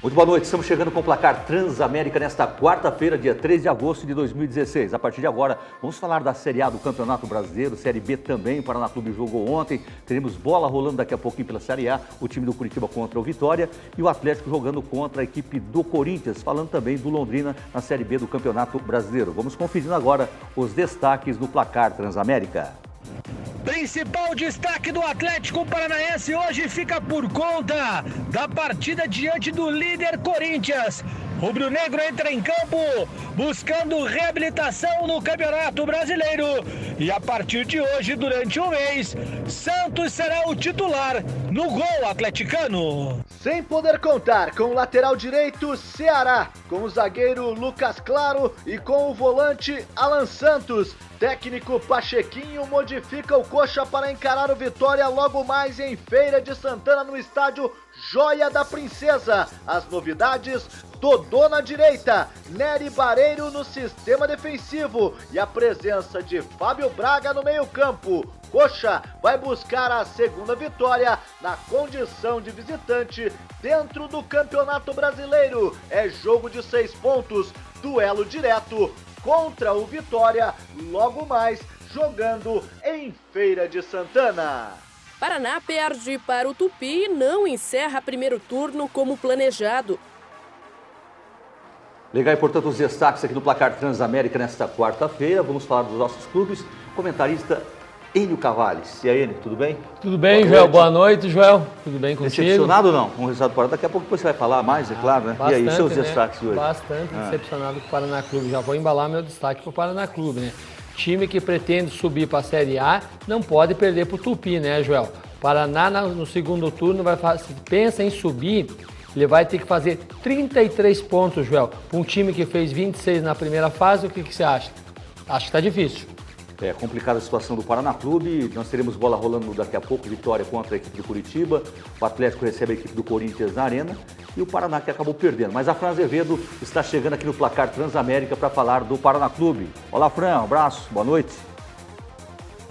Muito boa noite, estamos chegando com o placar Transamérica nesta quarta-feira, dia 3 de agosto de 2016. A partir de agora, vamos falar da Série A do Campeonato Brasileiro, Série B também, o Paraná Clube jogou ontem. Teremos bola rolando daqui a pouquinho pela Série A, o time do Curitiba contra o Vitória e o Atlético jogando contra a equipe do Corinthians, falando também do Londrina na Série B do Campeonato Brasileiro. Vamos conferindo agora os destaques do placar Transamérica. Principal destaque do Atlético Paranaense hoje fica por conta da partida diante do líder Corinthians. Rubro-negro entra em campo buscando reabilitação no Campeonato Brasileiro. E a partir de hoje, durante um mês, Santos será o titular no gol atleticano. Sem poder contar com o lateral direito Ceará, com o zagueiro Lucas Claro e com o volante Alan Santos. Técnico Pachequinho modifica o Coxa para encarar o Vitória logo mais em Feira de Santana no estádio Joia da Princesa. As novidades: Dodô na direita, Nery Bareiro no sistema defensivo e a presença de Fábio Braga no meio-campo. Coxa vai buscar a segunda vitória na condição de visitante dentro do Campeonato Brasileiro. É jogo de 6 pontos, duelo direto contra o Vitória, logo mais jogando em Feira de Santana. Paraná perde para o Tupi e não encerra primeiro turno como planejado. Legal, e portanto os destaques aqui do placar Transamérica nesta quarta-feira. Vamos falar dos nossos clubes. Comentarista Enio Cavales. E aí, Enio, tudo bem? Tudo bem, Joel. Boa noite, Joel. Tudo bem contigo? Decepcionado ou não com o resultado do Paraná? Daqui a pouco você vai falar mais, é claro, né? Bastante, e aí, seus né? destaques de hoje? Bastante decepcionado com o Paraná Clube. Já vou embalar meu destaque para o Paraná Clube, né? Time que pretende subir para a Série A não pode perder para o Tupi, né, Joel? Paraná no segundo turno se pensa em subir, ele vai ter que fazer 33 pontos, Joel. Para um time que fez 26 na primeira fase, o que você acha? Acho que está difícil. É complicada a situação do Paraná Clube. Nós teremos bola rolando daqui a pouco, Vitória contra a equipe do Curitiba. O Atlético recebe a equipe do Corinthians na Arena e o Paraná que acabou perdendo. Mas a Fran Azevedo está chegando aqui no placar Transamérica para falar do Paraná Clube. Olá, Fran, um abraço, boa noite.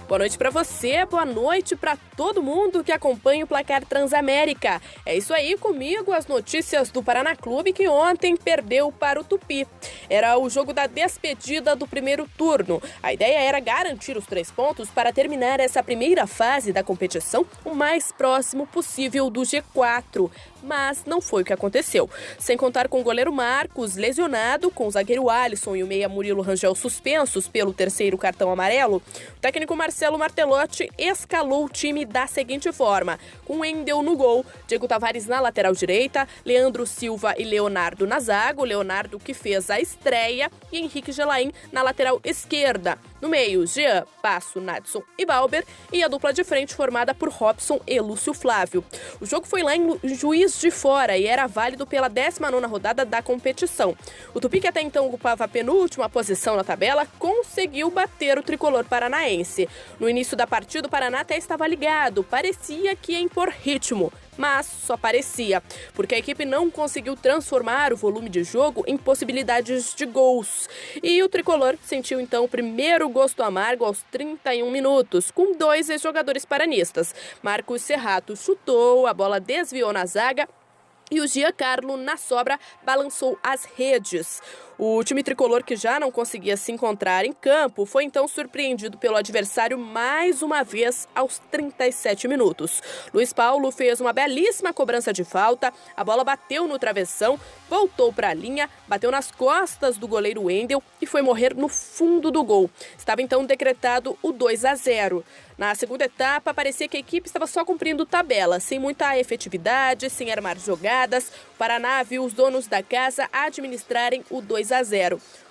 Boa noite para você, boa noite para todo mundo que acompanha o placar Transamérica. É isso aí, comigo as notícias do Paraná Clube que ontem perdeu para o Tupi. Era o jogo da despedida do primeiro turno. A ideia era garantir os 3 pontos para terminar essa primeira fase da competição o mais próximo possível do G4. Mas não foi o que aconteceu. Sem contar com o goleiro Marcos lesionado, com o zagueiro Alisson e o meia Murilo Rangel suspensos pelo 3º cartão amarelo, o técnico Marcelo Martelotti escalou o time da seguinte forma: com Wendel no gol, Diego Tavares na lateral direita, Leandro Silva e Leonardo na zaga, o Leonardo que fez a estreia, e Henrique Gelain na lateral esquerda. No meio, Jean, Passo, Nadson e Balber, e a dupla de frente formada por Robson e Lúcio Flávio. O jogo foi lá em Juiz de Fora e era válido pela 19ª rodada da competição. O Tupi, que até então ocupava a penúltima posição na tabela, conseguiu bater o tricolor paranaense. No início da partida, o Paraná até estava ligado, parecia que ia impor ritmo. Mas só parecia, porque a equipe não conseguiu transformar o volume de jogo em possibilidades de gols. E o tricolor sentiu então o primeiro gosto amargo aos 31 minutos, com 2 ex-jogadores paranistas. Marcos Serrato chutou, a bola desviou na zaga e o Giancarlo, na sobra, balançou as redes. O time tricolor, que já não conseguia se encontrar em campo, foi então surpreendido pelo adversário mais uma vez aos 37 minutos. Luiz Paulo fez uma belíssima cobrança de falta, a bola bateu no travessão, voltou para a linha, bateu nas costas do goleiro Wendel e foi morrer no fundo do gol. Estava então decretado o 2-0. Na segunda etapa, parecia que a equipe estava só cumprindo tabela, sem muita efetividade, sem armar jogadas. O Paraná viu os donos da casa administrarem o 2-0.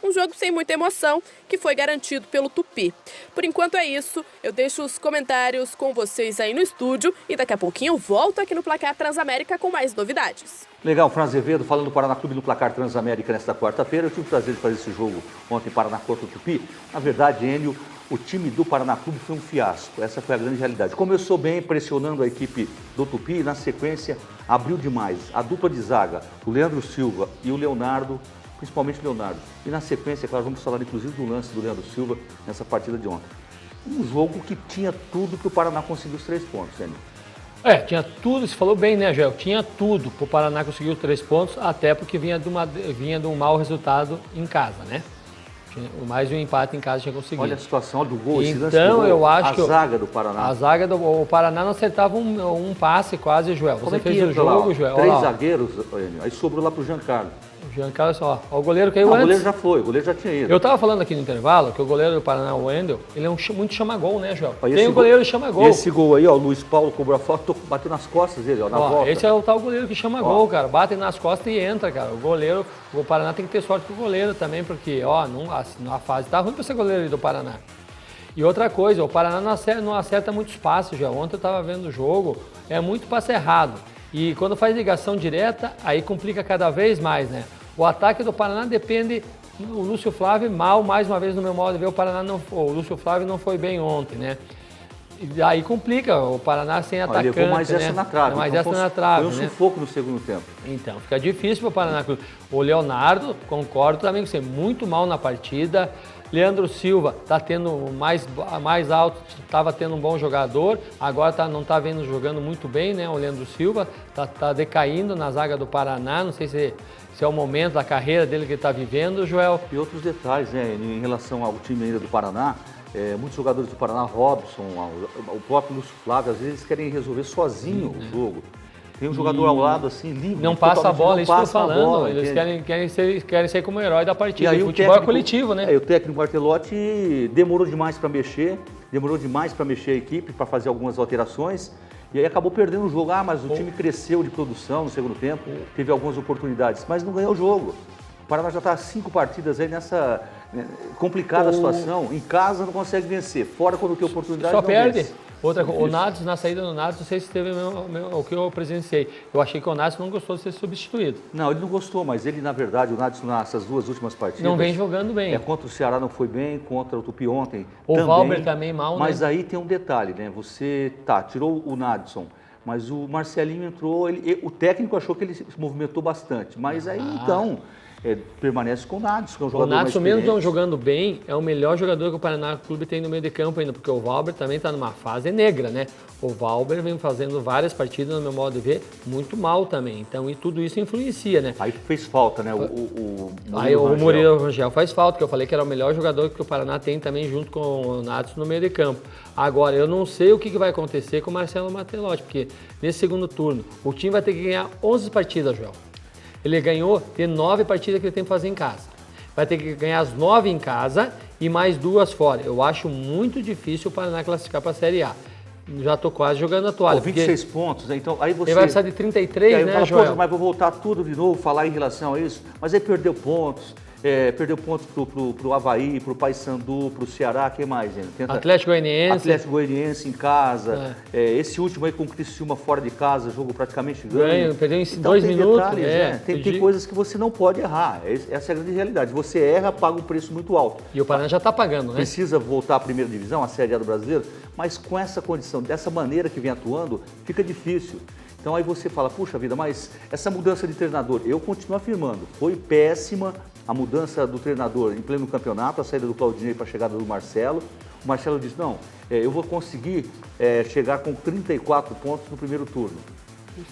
Um jogo sem muita emoção, que foi garantido pelo Tupi. Por enquanto é isso, eu deixo os comentários com vocês aí no estúdio e daqui a pouquinho eu volto aqui no Placar Transamérica com mais novidades. Legal, Fran Azevedo falando do Paraná Clube no placar Transamérica nesta quarta-feira. Eu tive o prazer de fazer esse jogo ontem, Paraná contra o Tupi. Na verdade, Enio, o time do Paraná Clube foi um fiasco. Essa foi a grande realidade. Começou bem, pressionando a equipe do Tupi e na sequência abriu demais. A dupla de zaga, o Leandro Silva e o Leonardo, principalmente o Leonardo. E na sequência, claro, vamos falar inclusive do lance do Leandro Silva nessa partida de ontem. Um jogo que tinha tudo para o Paraná conseguir os 3 pontos, Enio. Tinha tudo, você falou bem, né, Joel? Tinha tudo para o Paraná conseguir os 3 pontos, até porque vinha de um mau resultado em casa, né? Mais um empate em casa tinha conseguido. Olha a situação do gol, esse lance Então, do gol, eu acho que a zaga do Paraná. A zaga o Paraná não acertava um passe quase, Joel. Como Você é que fez o entra lá, jogo, ó, Joel. 3 zagueiros, aí sobrou lá pro Giancarlo. O Giancarlo só. O goleiro caiu Não, antes. o goleiro já foi, o goleiro já tinha ido. Eu tava falando aqui no intervalo que o goleiro do Paraná, o Wendel, ele é muito chama-gol, né, Joel? Ó, Tem o goleiro que chama-gol. Esse gol aí, ó, o Luiz Paulo cobrou a falta, bateu nas costas dele, ó, na volta. Esse é o tal goleiro que chama gol, cara. Bate nas costas e entra, cara. O Paraná tem que ter sorte com o goleiro também, porque, a fase tá ruim pra ser goleiro do Paraná. E outra coisa, o Paraná não acerta muitos passes, Joel. Ontem eu tava vendo o jogo, é muito passe errado. E quando faz ligação direta, aí complica cada vez mais, né? O ataque do Paraná depende. O Lúcio Flávio mais uma vez no meu modo de ver, o Lúcio Flávio não foi bem ontem, né? E aí complica, o Paraná sem atacante, levou mais né? essa na trave. Mais então essa na trave, foi um né? sufoco no segundo tempo. Então, fica difícil para o Paraná Clube. O Leonardo, concordo também com você, muito mal na partida. Leandro Silva está tendo mais alto, estava tendo um bom jogador, agora não está vendo jogando muito bem, né? O Leandro Silva está decaindo na zaga do Paraná, não sei se é o momento da carreira dele que ele está vivendo, Joel. E outros detalhes, né, em relação ao time ainda do Paraná, muitos jogadores do Paraná, Robson, o próprio Lúcio Flávio, às vezes querem resolver sozinho o jogo. Tem um jogador ao lado, assim, livre. Não passa a bola, isso que eu estou falando. Bola, eles querem ser como herói da partida. E aí o futebol é coletivo, né? O técnico Bartelotti demorou demais para mexer a equipe, para fazer algumas alterações. E aí acabou perdendo o jogo. Mas o time cresceu de produção no segundo tempo, teve algumas oportunidades, mas não ganhou o jogo. O Paraná já está 5 partidas aí nessa complicada situação. Em casa não consegue vencer, fora quando tem oportunidade só não perde. vence. Outra coisa, o Natos, na saída do Natos, não sei se teve o que eu presenciei. Eu achei que o Natos não gostou de ser substituído. Não, ele não gostou, mas ele, na verdade, o Natos nessas 2 últimas partidas... Não vem jogando bem. Contra o Ceará não foi bem, contra o Tupi ontem o também. Valber também mal, Mas né? aí tem um detalhe, né? Você, tirou o Nadson, mas o Marcelinho entrou, o técnico achou que ele se movimentou bastante, mas aí então... permanece com o Nadson, que é um jogador mais experiente. O Nadson, mesmo não jogando bem, é o melhor jogador que o Paraná Clube tem no meio de campo ainda, porque o Valber também está numa fase negra, né? O Valber vem fazendo várias partidas, no meu modo de ver, muito mal também. Então, e tudo isso influencia, né? Aí fez falta, né? O Murilo Rangel faz falta, que eu falei que era o melhor jogador que o Paraná tem também junto com o Nadson no meio de campo. Agora, eu não sei o que vai acontecer com o Marcelo Matelotti, porque nesse segundo turno, o time vai ter que ganhar 11 partidas, Joel. Ele ganhou, tem 9 partidas que ele tem que fazer em casa. Vai ter que ganhar as 9 em casa e mais 2 fora. Eu acho muito difícil o Paraná classificar para a Série A. Já estou quase jogando a toalha. 26 pontos, né? Então aí você... Ele vai precisar de 33, aí né, fala, Joel? Mas vou voltar tudo de novo, falar em relação a isso. Mas aí perdeu pontos. Perdeu pontos pro Avaí, pro Paysandu, pro Ceará, quem mais, gente? Atlético Goianiense em casa. Esse último aí com o Criciúma fora de casa, jogo praticamente ganho. Perdeu em então, 2 minutos. Detalhes, tem coisas que você não pode errar. Essa é a grande realidade. Você erra, paga um preço muito alto. E o Paraná já está pagando, né? Precisa voltar à primeira divisão, à Série A do Brasileiro, mas com essa condição, dessa maneira que vem atuando, fica difícil. Então aí você fala, puxa vida, mas essa mudança de treinador, eu continuo afirmando, foi péssima a mudança do treinador em pleno campeonato, a saída do Claudinei para a chegada do Marcelo. O Marcelo disse, não, eu vou conseguir chegar com 34 pontos no primeiro turno.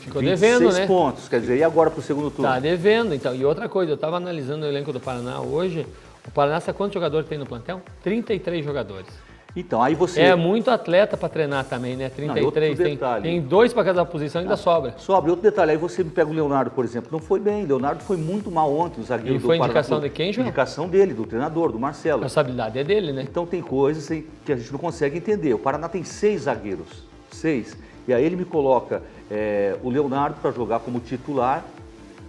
Ficou devendo, né? 26 pontos, quer dizer, e agora para o segundo turno? Tá devendo, então. E outra coisa, eu estava analisando o elenco do Paraná hoje, o Paraná sabe quantos jogadores tem no plantel? 33 jogadores. Então, aí você... É muito atleta para treinar também, né? 33, tem 2 para cada posição, ainda sobra. Sobra. Outro detalhe, aí você me pega o Leonardo, por exemplo, não foi bem. Leonardo foi muito mal ontem, o zagueiro do Paraná. E foi indicação de quem, João? Indicação dele, do treinador, do Marcelo. A responsabilidade é dele, né? Então tem coisas que a gente não consegue entender. O Paraná tem 6 zagueiros, 6. E aí ele me coloca o Leonardo para jogar como titular,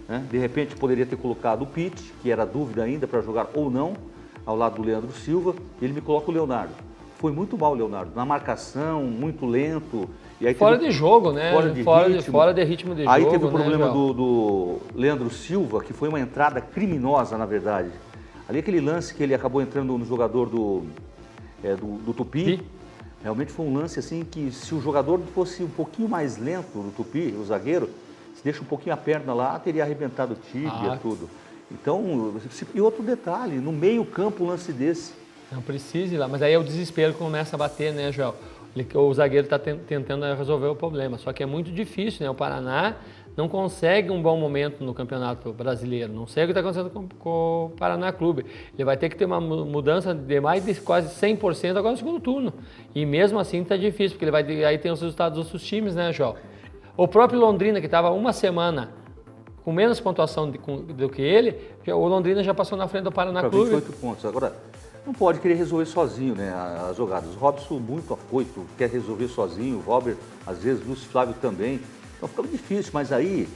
né? De repente poderia ter colocado o Pitt, que era dúvida ainda para jogar ou não, ao lado do Leandro Silva, e ele me coloca o Leonardo. Foi muito mal o Leonardo, na marcação, muito lento. E aí fora de jogo, né? Fora de ritmo de jogo. Aí teve o né, problema do Leandro Silva, que foi uma entrada criminosa, na verdade. Ali aquele lance que ele acabou entrando no jogador do Tupi, realmente foi um lance assim que se o jogador fosse um pouquinho mais lento do Tupi, o zagueiro, se deixa um pouquinho a perna lá, teria arrebentado o tíbia, tudo. Então, e outro detalhe, no meio campo um lance desse. Não precisa ir lá, mas aí é o desespero que começa a bater, né, Joel? O zagueiro está tentando resolver o problema, só que é muito difícil, né? O Paraná não consegue um bom momento no Campeonato Brasileiro, não sei o que está acontecendo com o Paraná Clube. Ele vai ter que ter uma mudança de mais de quase 100% agora no segundo turno. E mesmo assim está difícil, porque aí tem os resultados dos outros times, né, João? O próprio Londrina, que estava uma semana com menos pontuação do que ele, o Londrina já passou na frente do Paraná Clube. 28 pontos. Agora, não pode querer resolver sozinho, né, as jogadas. O Robson muito afoito, quer resolver sozinho, o Robert, às vezes, Lúcio Flávio também. Então fica difícil, mas aí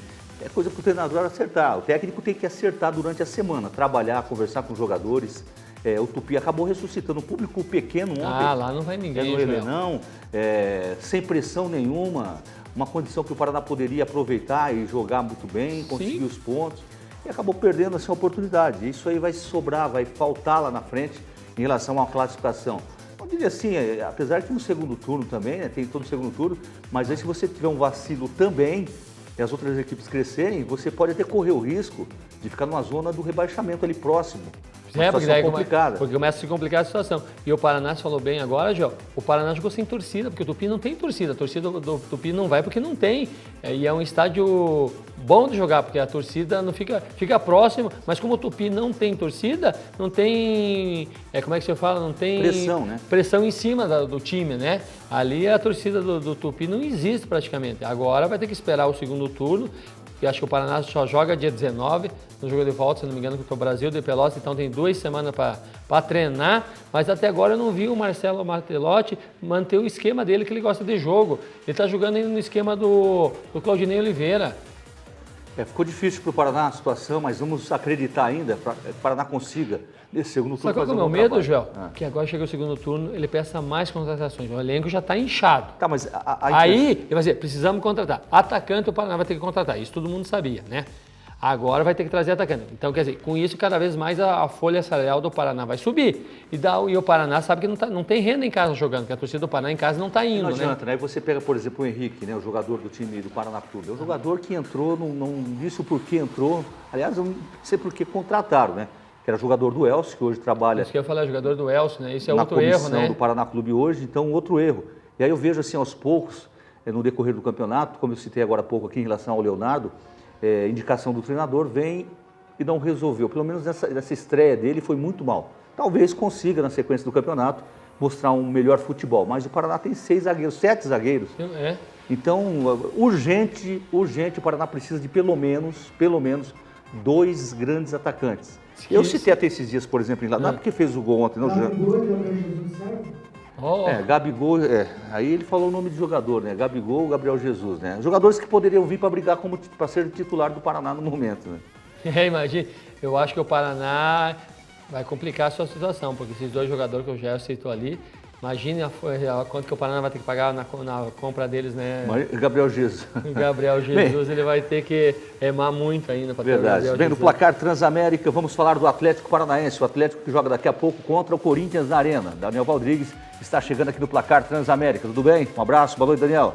é coisa para o treinador acertar. O técnico tem que acertar durante a semana, trabalhar, conversar com os jogadores. O Tupi acabou ressuscitando um público pequeno ontem. Lá não vai ninguém, no Helenão, sem pressão nenhuma. Uma condição que o Paraná poderia aproveitar e jogar muito bem, conseguir Sim. os pontos. E acabou perdendo essa oportunidade. Isso aí vai sobrar, vai faltar lá na frente em relação à classificação. Eu diria assim, apesar que no segundo turno também, né, tem todo o segundo turno, mas aí se você tiver um vacilo também e as outras equipes crescerem, você pode até correr o risco de ficar numa zona do rebaixamento ali próximo. Porque daí começa a se complicar a situação. E o Paraná, você falou bem agora, João, o Paraná jogou sem torcida, porque o Tupi não tem torcida. A torcida do Tupi não vai porque não tem. E é um estádio bom de jogar, porque a torcida não fica próximo, mas como o Tupi não tem torcida, não tem, como é que você fala? Não tem pressão, né? Pressão em cima do time, né? Ali a torcida do Tupi não existe praticamente. Agora vai ter que esperar o segundo turno. E acho que o Paraná só joga dia 19, no jogo de volta, se não me engano, contra o Brasil de Pelotas, então tem 2 semanas para treinar, mas até agora eu não vi o Marcelo Martelotti manter o esquema dele que ele gosta de jogo. Ele está jogando ainda no esquema do Claudinei Oliveira. Ficou difícil para o Paraná a situação, mas vamos acreditar ainda para que o Paraná consiga, nesse segundo turno, fazer um bom trabalho. Sabe qual é o meu medo, Joel? Que agora chega o segundo turno, ele peça mais contratações. O elenco já está inchado. Tá, mas aí, ele vai dizer, precisamos contratar. Atacante, o Paraná vai ter que contratar. Isso todo mundo sabia, né? Agora vai ter que trazer atacante. Então, quer dizer, com isso, cada vez mais a folha salarial do Paraná vai subir. E o Paraná sabe que não tem renda em casa jogando, porque a torcida do Paraná em casa não está indo, Não adianta, né? Aí você pega, por exemplo, o Henrique, né? O jogador do time do Paraná Clube. É um jogador que entrou, não disse o porquê entrou. Aliás, eu não sei por que contrataram, né? Que era jogador do Elcio, que hoje trabalha... Isso que eu ia falar, jogador do Elcio, né? Isso é outro erro, né? Na comissão do Paraná Clube hoje, então outro erro. E aí eu vejo assim, aos poucos, no decorrer do campeonato, como eu citei agora há pouco aqui em relação ao Leonardo, indicação do treinador, vem e não resolveu. Pelo menos nessa estreia dele foi muito mal. Talvez consiga, na sequência do campeonato, mostrar um melhor futebol. Mas o Paraná tem 6 zagueiros, 7 zagueiros. Então, urgente, o Paraná precisa de pelo menos 2 grandes atacantes. Eu citei até esses dias, por exemplo, não é porque fez o gol ontem, não, Jean? Gabigol, aí ele falou o nome de jogador, né? Gabigol, Gabriel Jesus, né? Jogadores que poderiam vir para brigar para ser titular do Paraná no momento, né? Imagina, eu acho que o Paraná vai complicar a sua situação, porque esses 2 jogadores que eu já citou ali, imagine a quanto que o Paraná vai ter que pagar na compra deles, né? Gabriel Jesus. O Gabriel Jesus, ele vai ter que remar muito ainda para ter o Gabriel Jesus. Bem, no placar Transamérica, vamos falar do Atlético Paranaense, o Atlético que joga daqui a pouco contra o Corinthians na Arena. Daniel Rodrigues está chegando aqui no placar Transamérica. Tudo bem? Um abraço, boa noite, Daniel.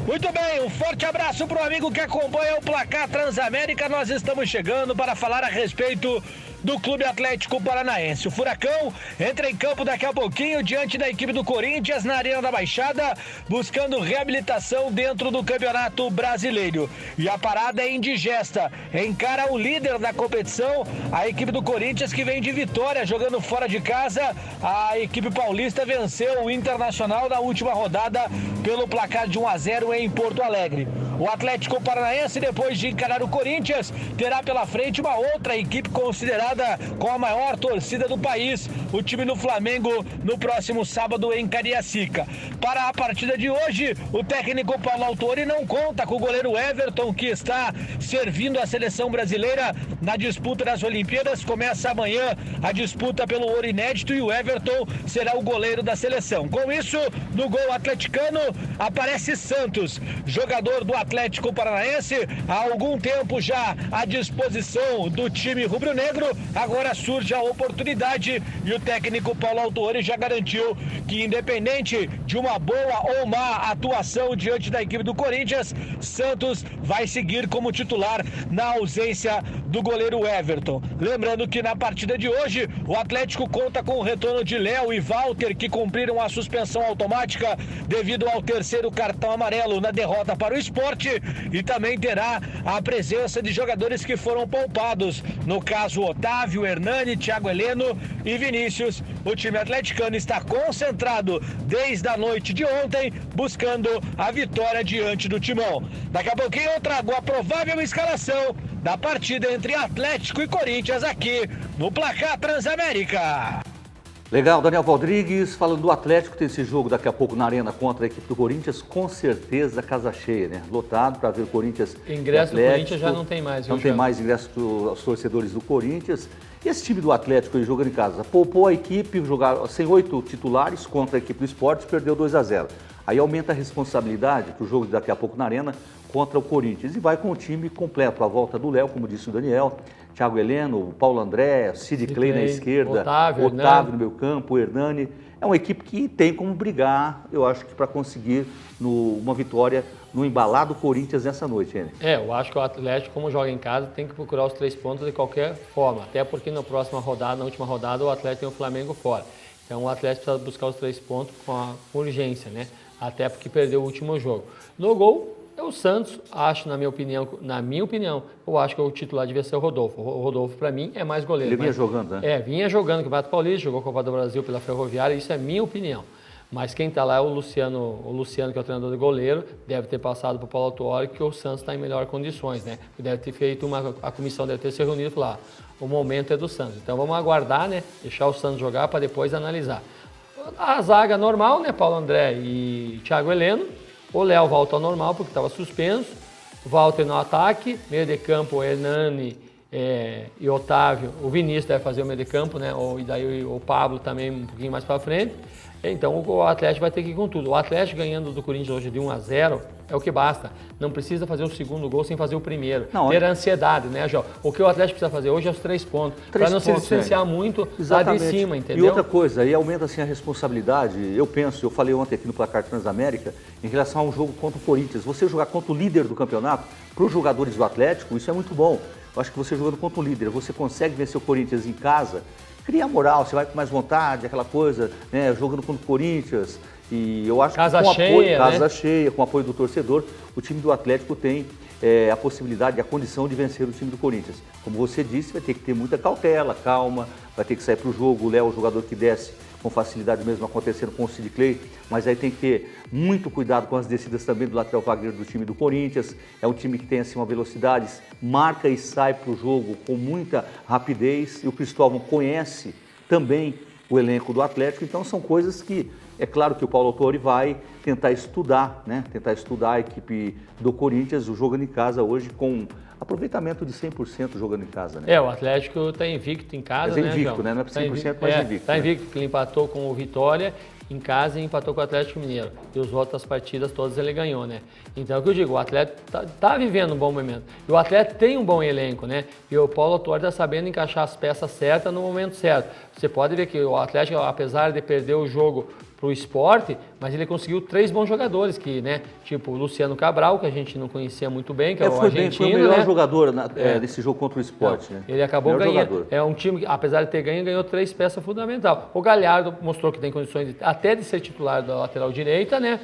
Muito bem, um forte abraço para o amigo que acompanha o placar Transamérica. Nós estamos chegando para falar a respeito do Clube Atlético Paranaense. O Furacão entra em campo daqui a pouquinho diante da equipe do Corinthians na Arena da Baixada, buscando reabilitação dentro do Campeonato Brasileiro. E a parada é indigesta. Encara o líder da competição, a equipe do Corinthians, que vem de vitória jogando fora de casa. A equipe paulista venceu o Internacional na última rodada pelo placar de 1-0 em Porto Alegre. O Atlético Paranaense, depois de encarar o Corinthians, terá pela frente uma outra equipe considerada com a maior torcida do país, o time do Flamengo, no próximo sábado em Cariacica. Para a partida de hoje, o técnico Paulo Autori não conta com o goleiro Everton, que está servindo a seleção brasileira na disputa das Olimpíadas. Começa amanhã a disputa pelo ouro inédito e o Everton será o goleiro da seleção. Com isso, no gol atleticano, aparece Santos, jogador do Atlético Paranaense, há algum tempo já à disposição do time rubro-negro, agora surge a oportunidade e o técnico Paulo Autuori já garantiu que, independente de uma boa ou má atuação diante da equipe do Corinthians, Santos vai seguir como titular na ausência do goleiro Everton. Lembrando que na partida de hoje, o Atlético conta com o retorno de Léo e Walter, que cumpriram a suspensão automática devido ao terceiro cartão amarelo na derrota para o Sport, e também terá a presença de jogadores que foram poupados, no caso Otávio, Hernani, Thiago Heleno e Vinícius. O time atleticano está concentrado desde a noite de ontem, buscando a vitória diante do Timão. Daqui a pouquinho eu trago a provável escalação da partida entre Atlético e Corinthians aqui no Placar Transamérica. Legal, Daniel Rodrigues, falando do Atlético, tem esse jogo daqui a pouco na Arena contra a equipe do Corinthians, com certeza casa cheia, né? Lotado para ver o Corinthians. Ingresso do Corinthians já não tem mais. Não tem mais ingresso dos torcedores do Corinthians. E esse time do Atlético, ele jogando em casa, poupou a equipe, jogar sem 8 titulares contra a equipe do Sport, perdeu 2-0. Aí aumenta a responsabilidade, que o jogo daqui a pouco na Arena, contra o Corinthians. E vai com o time completo, a volta do Léo, como disse o Daniel, Thiago Heleno, Paulo André, Sid Clay na esquerda, Otávio no meio campo, Hernani. É uma equipe que tem como brigar, eu acho que para conseguir uma vitória no embalado Corinthians nessa noite, hein? Eu acho que o Atlético, como joga em casa, tem que procurar os 3 pontos de qualquer forma, até porque na última rodada, o Atlético tem o Flamengo fora. Então o Atlético precisa buscar os 3 pontos com urgência, né? Até porque perdeu o último jogo. No gol, é o Santos, acho, na minha opinião, eu acho que o titular devia ser o Rodolfo. O Rodolfo, para mim, é mais goleiro. Ele vinha jogando, né? Vinha jogando no Campeonato Paulista, jogou a Copa do Brasil pela Ferroviária, isso é minha opinião. Mas quem está lá é o Luciano, que é o treinador de goleiro, deve ter passado para o Paulo Autuori que o Santos está em melhores condições, né? Deve ter feito a comissão deve ter se reunido e falar, o momento é do Santos. Então vamos aguardar, né? Deixar o Santos jogar para depois analisar. A zaga normal, né? Paulo André e Thiago Heleno. O Léo volta ao normal porque estava suspenso. Walter no ataque, meio de campo, Hernani e Otávio. O Vinícius deve fazer o meio de campo, né? E daí o Pablo também um pouquinho mais para frente. Então o Atlético vai ter que ir com tudo. O Atlético ganhando do Corinthians hoje de 1-0 é o que basta. Não precisa fazer o segundo gol sem fazer o primeiro. Ter ansiedade, né, João? O que o Atlético precisa fazer hoje é os 3 pontos. Para não se distanciar muito lá de cima, entendeu? E outra coisa, aí aumenta assim a responsabilidade. Eu falei ontem aqui no Placar Transamérica, em relação a um jogo contra o Corinthians. Você jogar contra o líder do campeonato, para os jogadores do Atlético, isso é muito bom. Eu acho que você jogando contra o líder, você consegue vencer o Corinthians em casa, cria moral, você vai com mais vontade, aquela coisa, né, jogando contra o Corinthians. E eu acho que casa cheia, com o apoio do torcedor, o time do Atlético tem a possibilidade, a condição de vencer o time do Corinthians. Como você disse, vai ter que ter muita cautela, calma, vai ter que sair para o jogo. O Léo é o jogador que desce com facilidade, mesmo acontecendo com o Sid Clay, mas aí tem que ter muito cuidado com as descidas também do lateral zagueiro do time do Corinthians. É um time que tem assim uma velocidade, marca e sai para o jogo com muita rapidez, e o Cristóvão conhece também o elenco do Atlético, então são coisas que, é claro que o Paulo Autuori vai tentar estudar, né? Tentar estudar a equipe do Corinthians, o jogando em casa hoje com aproveitamento de 100% jogando em casa, né? O Atlético está invicto em casa, mas é invicto, né? Não é 100%, mas é invicto. Está invicto, porque ele empatou com o Vitória em casa e empatou com o Atlético Mineiro. E as outras partidas todas ele ganhou, né? Então é o que eu digo, o Atlético tá vivendo um bom momento. E o Atlético tem um bom elenco, né? E o Paulo Autuori está sabendo encaixar as peças certas no momento certo. Você pode ver que o Atlético, apesar de perder o jogo para o Sport, mas ele conseguiu 3 bons jogadores, que, né, tipo o Luciano Cabral, que a gente não conhecia muito bem, que é o argentino. Foi o melhor jogador desse jogo contra o Sport. Né? Ele acabou ganhando. É um time que, apesar de ter ganho, ganhou 3 peças fundamentais. O Galhardo mostrou que tem condições até de ser titular da lateral direita, né?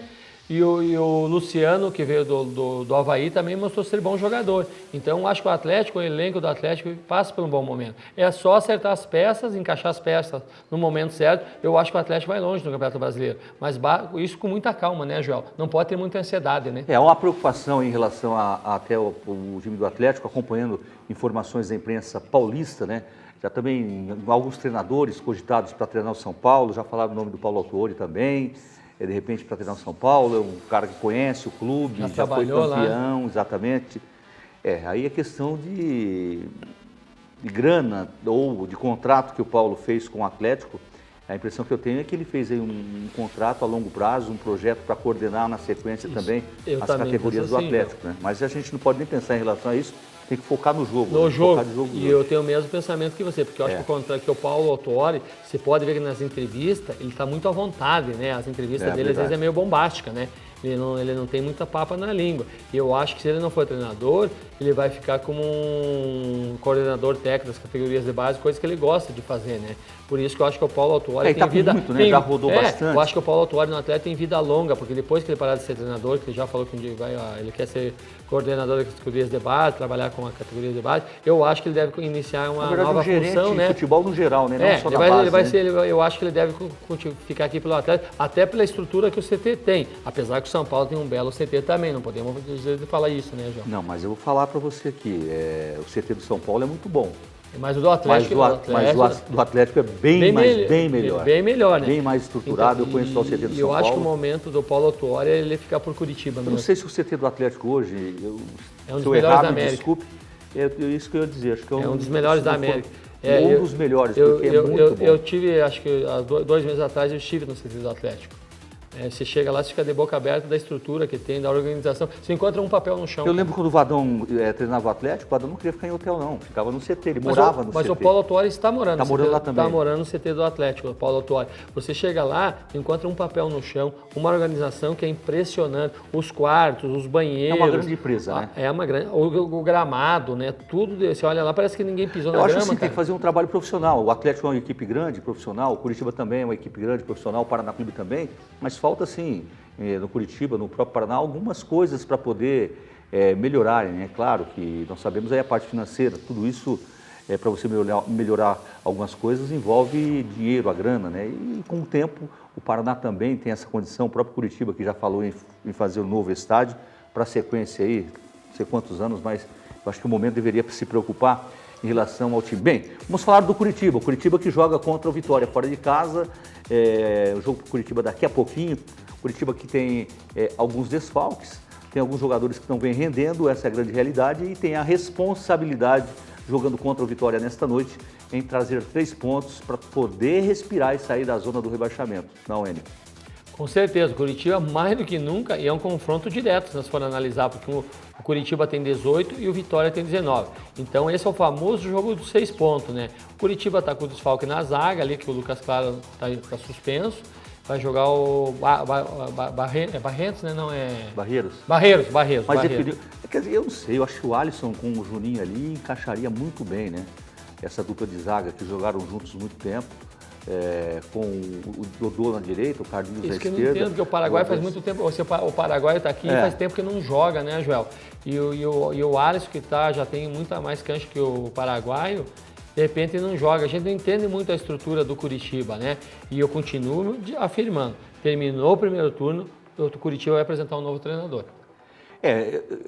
E o Luciano, que veio do Avaí, também mostrou ser bom jogador. Então, acho que o Atlético, o elenco do Atlético, passa por um bom momento. É só acertar as peças, encaixar as peças no momento certo. Eu acho que o Atlético vai longe no Campeonato Brasileiro. Mas isso com muita calma, né, Joel? Não pode ter muita ansiedade, né? É uma preocupação em relação até o time do Atlético, acompanhando informações da imprensa paulista, né? Já também alguns treinadores cogitados para treinar o São Paulo, já falaram o nome do Paulo Autuori também. De repente para treinar o São Paulo, é um cara que conhece o clube, já foi campeão, lá. Exatamente. Aí é questão de grana ou de contrato que o Paulo fez com o Atlético. A impressão que eu tenho é que ele fez aí um contrato a longo prazo, um projeto para coordenar na sequência também as categorias do Atlético. Né? Mas a gente não pode nem pensar em relação a isso, tem que focar no jogo. No jogo. E eu tenho o mesmo pensamento que você, porque eu acho que o Paulo Autuori, você pode ver que nas entrevistas, ele está muito à vontade, né? As entrevistas dele às vezes é meio bombástica, né? Ele não tem muita papa na língua. E eu acho que se ele não for treinador, ele vai ficar como um coordenador técnico das categorias de base, coisa que ele gosta de fazer, né? Por isso que eu acho que o Paulo Autuori tem vida... muito, né? Já rodou bastante. Eu acho que o Paulo Autuori no Atleta tem vida longa, porque depois que ele parar de ser treinador, que ele já falou que um dia ele quer ser coordenador das categorias de base, trabalhar com a categoria de base, eu acho que ele deve iniciar uma nova função, né? Futebol no geral, né? Não só na base, eu acho que ele deve ficar aqui pelo Atleta, até pela estrutura que o CT tem, apesar que o São Paulo tem um belo CT também, não podemos falar isso, né, João? Não, mas eu vou falar para você aqui, o CT do São Paulo é muito bom. Mas o do Atlético, mas o do Atlético é bem melhor. Bem melhor, né? Bem mais estruturado, então, eu conheço só o CT do São Paulo. Eu acho que o momento do Paulo Autuori é ele ficar por Curitiba mesmo. Eu não sei se o CT do Atlético hoje, é um dos melhores da América. Desculpe, é isso que eu ia dizer. Acho que é um dos melhores da América. Um dos melhores, porque é muito bom. Eu tive, acho que há 2 meses atrás, eu estive no CT do Atlético. Você chega lá, você fica de boca aberta da estrutura que tem, da organização. Você encontra um papel no chão. Eu lembro quando o Vadão treinava o Atlético, o Vadão não queria ficar em hotel, não. Ficava no CT, ele morava no CT. Mas o Paulo Autuori está morando no CT. Lá também. Está morando no CT do Atlético, o Paulo Autuori. Você chega lá, encontra um papel no chão, uma organização que é impressionante. Os quartos, os banheiros. É uma grande empresa, né? É uma grande... O gramado, né? Tudo, você olha lá, parece que ninguém pisou na grama, Eu acho assim, tem que fazer um trabalho profissional. O Atlético é uma equipe grande, profissional. O Curitiba também é uma equipe grande, profissional. O Paraná Clube também. Mas falta, assim... no Curitiba, no próprio Paraná, algumas coisas para poder melhorarem, né? Claro que nós sabemos aí a parte financeira, tudo isso para você melhorar algumas coisas envolve dinheiro, a grana, né? E com o tempo o Paraná também tem essa condição, o próprio Curitiba que já falou em fazer um novo estádio para a sequência aí, não sei quantos anos, mas eu acho que o momento deveria se preocupar em relação ao time. Bem, vamos falar do Curitiba, o Curitiba que joga contra o Vitória fora de casa, o jogo do Curitiba daqui a pouquinho. Curitiba que tem alguns desfalques, tem alguns jogadores que não vêm rendendo, essa é a grande realidade, e tem a responsabilidade, jogando contra o Vitória nesta noite, em trazer 3 pontos para poder respirar e sair da zona do rebaixamento. Não, Enio? Com certeza, o Curitiba mais do que nunca, e é um confronto direto, se nós for analisar, porque o Curitiba tem 18 e o Vitória tem 19. Então esse é o famoso jogo dos 6 pontos, né? O Curitiba está com o desfalque na zaga ali, que o Lucas Claro está suspenso. Vai jogar o Barretos, né? Não é... Barreiros. Mas quer dizer, eu não sei, eu acho que o Alisson com o Juninho ali encaixaria muito bem, né? Essa dupla de zaga que jogaram juntos muito tempo, com o Dodô na direita, o Carlinhos na esquerda. Isso que eu não entendo, porque o Paraguai faz muito tempo, o Paraguai está aqui faz tempo que não joga, né, Joel? E o Alisson que já tem muita mais cancha que o paraguaio, de repente não joga. A gente não entende muito a estrutura do Curitiba, né? E eu continuo afirmando, terminou o primeiro turno, o Curitiba vai apresentar um novo treinador.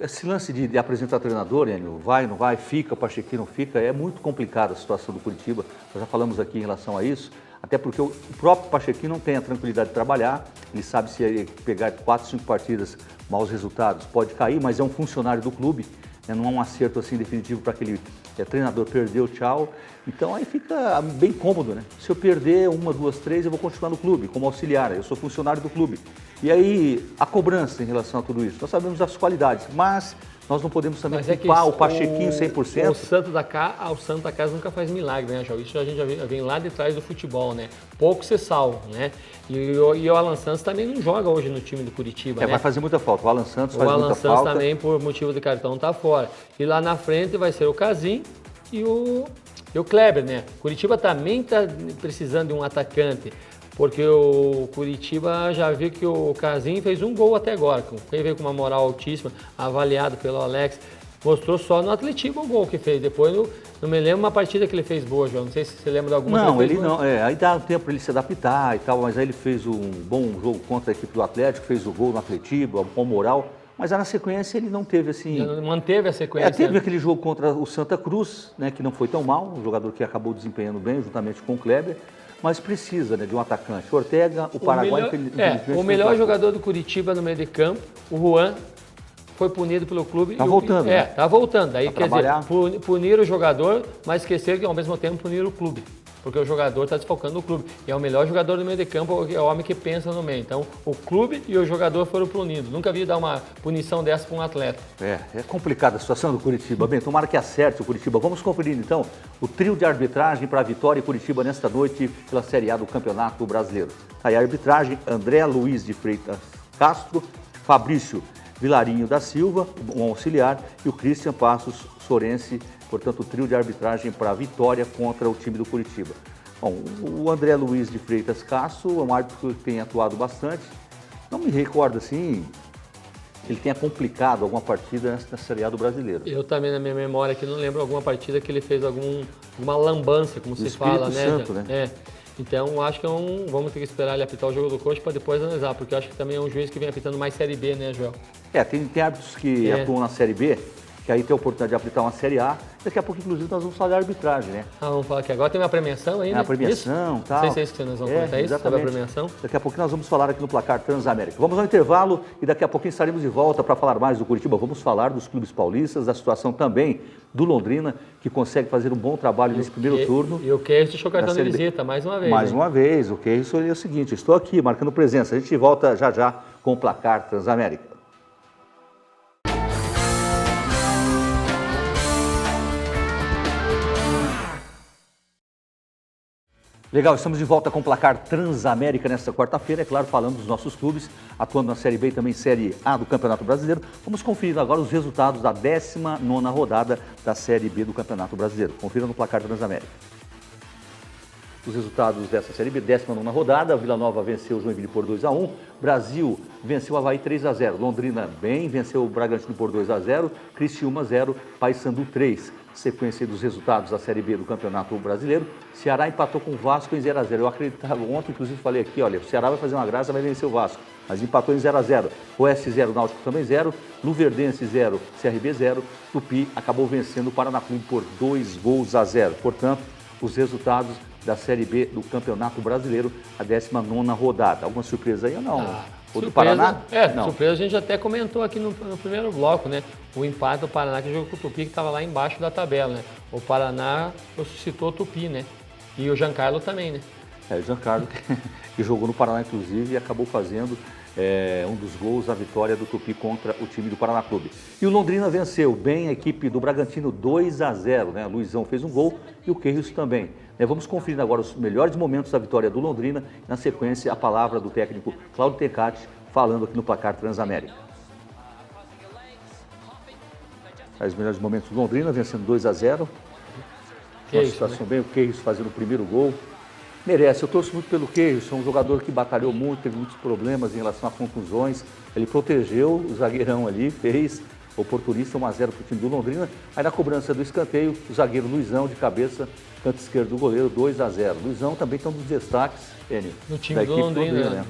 Esse lance de apresentar treinador, Enio, vai, não vai, fica, o Pachequinho não fica, é muito complicada a situação do Curitiba. Nós já falamos aqui em relação a isso, até porque o próprio Pachequinho não tem a tranquilidade de trabalhar, ele sabe se ele pegar 4, 5 partidas, maus resultados, pode cair, mas é um funcionário do clube, né? Não é um acerto assim definitivo para aquele treinador, perdeu, tchau. Então aí fica bem cômodo, né? Se eu perder 1, 2, 3, eu vou continuar no clube, como auxiliar, eu sou funcionário do clube. E aí, a cobrança em relação a tudo isso, nós sabemos das qualidades, mas nós não podemos também culpar o Pachequinho 100%. O santo da casa nunca faz milagre, né, João? Isso a gente já vem lá de trás do futebol, né? Pouco se salva, né? E o Alan Santos também não joga hoje no time do Curitiba, né? Vai fazer muita falta, o Alan Santos faz muita falta. O Alan Santos também, por motivo de cartão, tá fora. E lá na frente vai ser o Casim e o Kleber, né? Curitiba também está precisando de um atacante, porque o Curitiba já viu que o Casim fez um gol até agora, ele veio com uma moral altíssima, avaliado pelo Alex, mostrou só no Atlético o gol que fez, depois não me lembro uma partida que ele fez boa, João, não sei se você lembra de alguma. Não, ele não, aí dá um tempo para ele se adaptar e tal, mas aí ele fez um bom jogo contra a equipe do Atlético, fez o gol no Atlético, com moral. Mas aí na sequência ele não teve assim... Não manteve a sequência. Teve aquele jogo contra o Santa Cruz, né, que não foi tão mal, um jogador que acabou desempenhando bem, juntamente com o Kleber, mas precisa, né, de um atacante. O Ortega, o Paraguai... O melhor jogador do Curitiba no meio de campo, o Juan, foi punido pelo clube. Está voltando, né? Está voltando. Aí, quer dizer, punir o jogador, mas esquecer que ao mesmo tempo punir o clube. porque o jogador está desfalcando o clube. E é o melhor jogador do meio de campo, é o homem que pensa no meio. Então, o clube e o jogador foram punidos. Nunca vi dar uma punição dessa para um atleta. É complicada a situação do Curitiba. Bem, tomara que acerte o Curitiba. Vamos conferir, então, o trio de arbitragem para a vitória em Curitiba nesta noite pela Série A do Campeonato Brasileiro. Aí a arbitragem, André Luiz de Freitas Castro, Fabrício Vilarinho da Silva, um auxiliar, e o Christian Passos Sorense, portanto, o trio de arbitragem para a vitória contra o time do Curitiba. Bom, o André Luiz de Freitas Castro é um árbitro que tem atuado bastante. Não me recordo, assim, ele tenha complicado alguma partida na Série A do Brasileiro. Eu também, na minha memória, aqui não lembro alguma partida que ele fez alguma lambança, como se fala, né? Santo, né? É. Então, acho que vamos ter que esperar ele apitar o jogo do Coxa para depois analisar, porque eu acho que também é um juiz que vem apitando mais Série B, né, Joel? Tem árbitros que atuam na Série B, que aí tem a oportunidade de apitar uma Série A. Daqui a pouco, inclusive, nós vamos falar de arbitragem, né? Vamos falar que agora tem uma premiação aí, né? A premiação e tal. Não sei se é isso que nós vamos comentar, isso sobre a premiação. Daqui a pouquinho nós vamos falar aqui no Placar Transamérica. Vamos ao intervalo e daqui a pouquinho estaremos de volta para falar mais do Curitiba. Vamos falar dos clubes paulistas, da situação também do Londrina, que consegue fazer um bom trabalho nesse primeiro turno. E o Queiroz deixou o cartão de visita, mais uma vez. Mais uma vez, o Queiroz é o seguinte, estou aqui marcando presença. A gente volta já já com o Placar Transamérica. Legal, estamos de volta com o Placar Transamérica nesta quarta-feira, é claro, falando dos nossos clubes, atuando na Série B e também Série A do Campeonato Brasileiro. Vamos conferir agora os resultados da 19ª rodada da Série B do Campeonato Brasileiro. Confira no Placar Transamérica. Os resultados dessa Série B, 19ª rodada, Vila Nova venceu o Joinville por 2-1, Brasil venceu o Avaí 3-0, Londrina bem, venceu o Bragantino por 2-0, Criciúma 0, Paysandu 3. Sequência dos resultados da Série B do Campeonato Brasileiro, Ceará empatou com o Vasco em 0-0. Eu acreditava ontem, inclusive falei aqui, olha, o Ceará vai fazer uma graça, vai vencer o Vasco, mas empatou em 0-0. Oeste 0, Náutico também 0, Luverdense 0, CRB 0, Tupi acabou vencendo o Paraná Clube por 2-0. Portanto, os resultados da Série B do Campeonato Brasileiro, a 19ª rodada. Alguma surpresa aí ou não? O do Paraná? Não. Surpresa a gente até comentou aqui no primeiro bloco, né? O empate do Paraná que jogou com o Tupi, que estava lá embaixo da tabela, né? O Paraná ressuscitou o Tupi, né? E o Giancarlo também, né? O Giancarlo que jogou no Paraná, inclusive, e acabou fazendo um dos gols da vitória do Tupi contra o time do Paraná Clube. E o Londrina venceu bem a equipe do Bragantino 2-0, né? Luizão fez um gol e o Queiroz também. Vamos conferir agora os melhores momentos da vitória do Londrina. Na sequência, a palavra do técnico Cláudio Tecati, falando aqui no Placar Transamérica. Os melhores momentos do Londrina, vencendo 2-0. Uma situação bem, o Queiroz fazendo o primeiro gol. Merece, eu torço muito pelo Queiroz, é um jogador que batalhou muito, teve muitos problemas em relação a contusões. Ele protegeu o zagueirão ali, fez oportunista 1-0 para o time do Londrina. Aí na cobrança do escanteio, o zagueiro Luizão de cabeça, canto esquerdo do goleiro, 2-0. Luizão também está um dos destaques, Enio, no time do Londrina, né?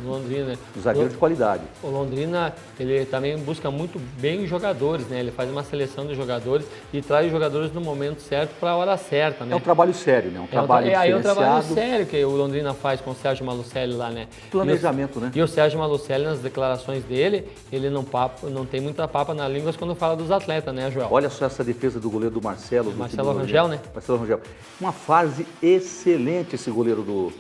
O zagueiro de qualidade. O Londrina, ele também busca muito bem os jogadores, né? Ele faz uma seleção de jogadores e traz os jogadores no momento certo para a hora certa, né? É um trabalho sério, né? Um trabalho diferenciado. É um trabalho sério que o Londrina faz com o Sérgio Malucelli lá, né? Planejamento, né? E o Sérgio Malucelli, nas declarações dele, ele não tem muita papa na língua quando fala dos atletas, né, Joel? Olha só essa defesa do goleiro do Marcelo. Marcelo Rangel, né? Marcelo Rangel. Uma fase excelente esse goleiro do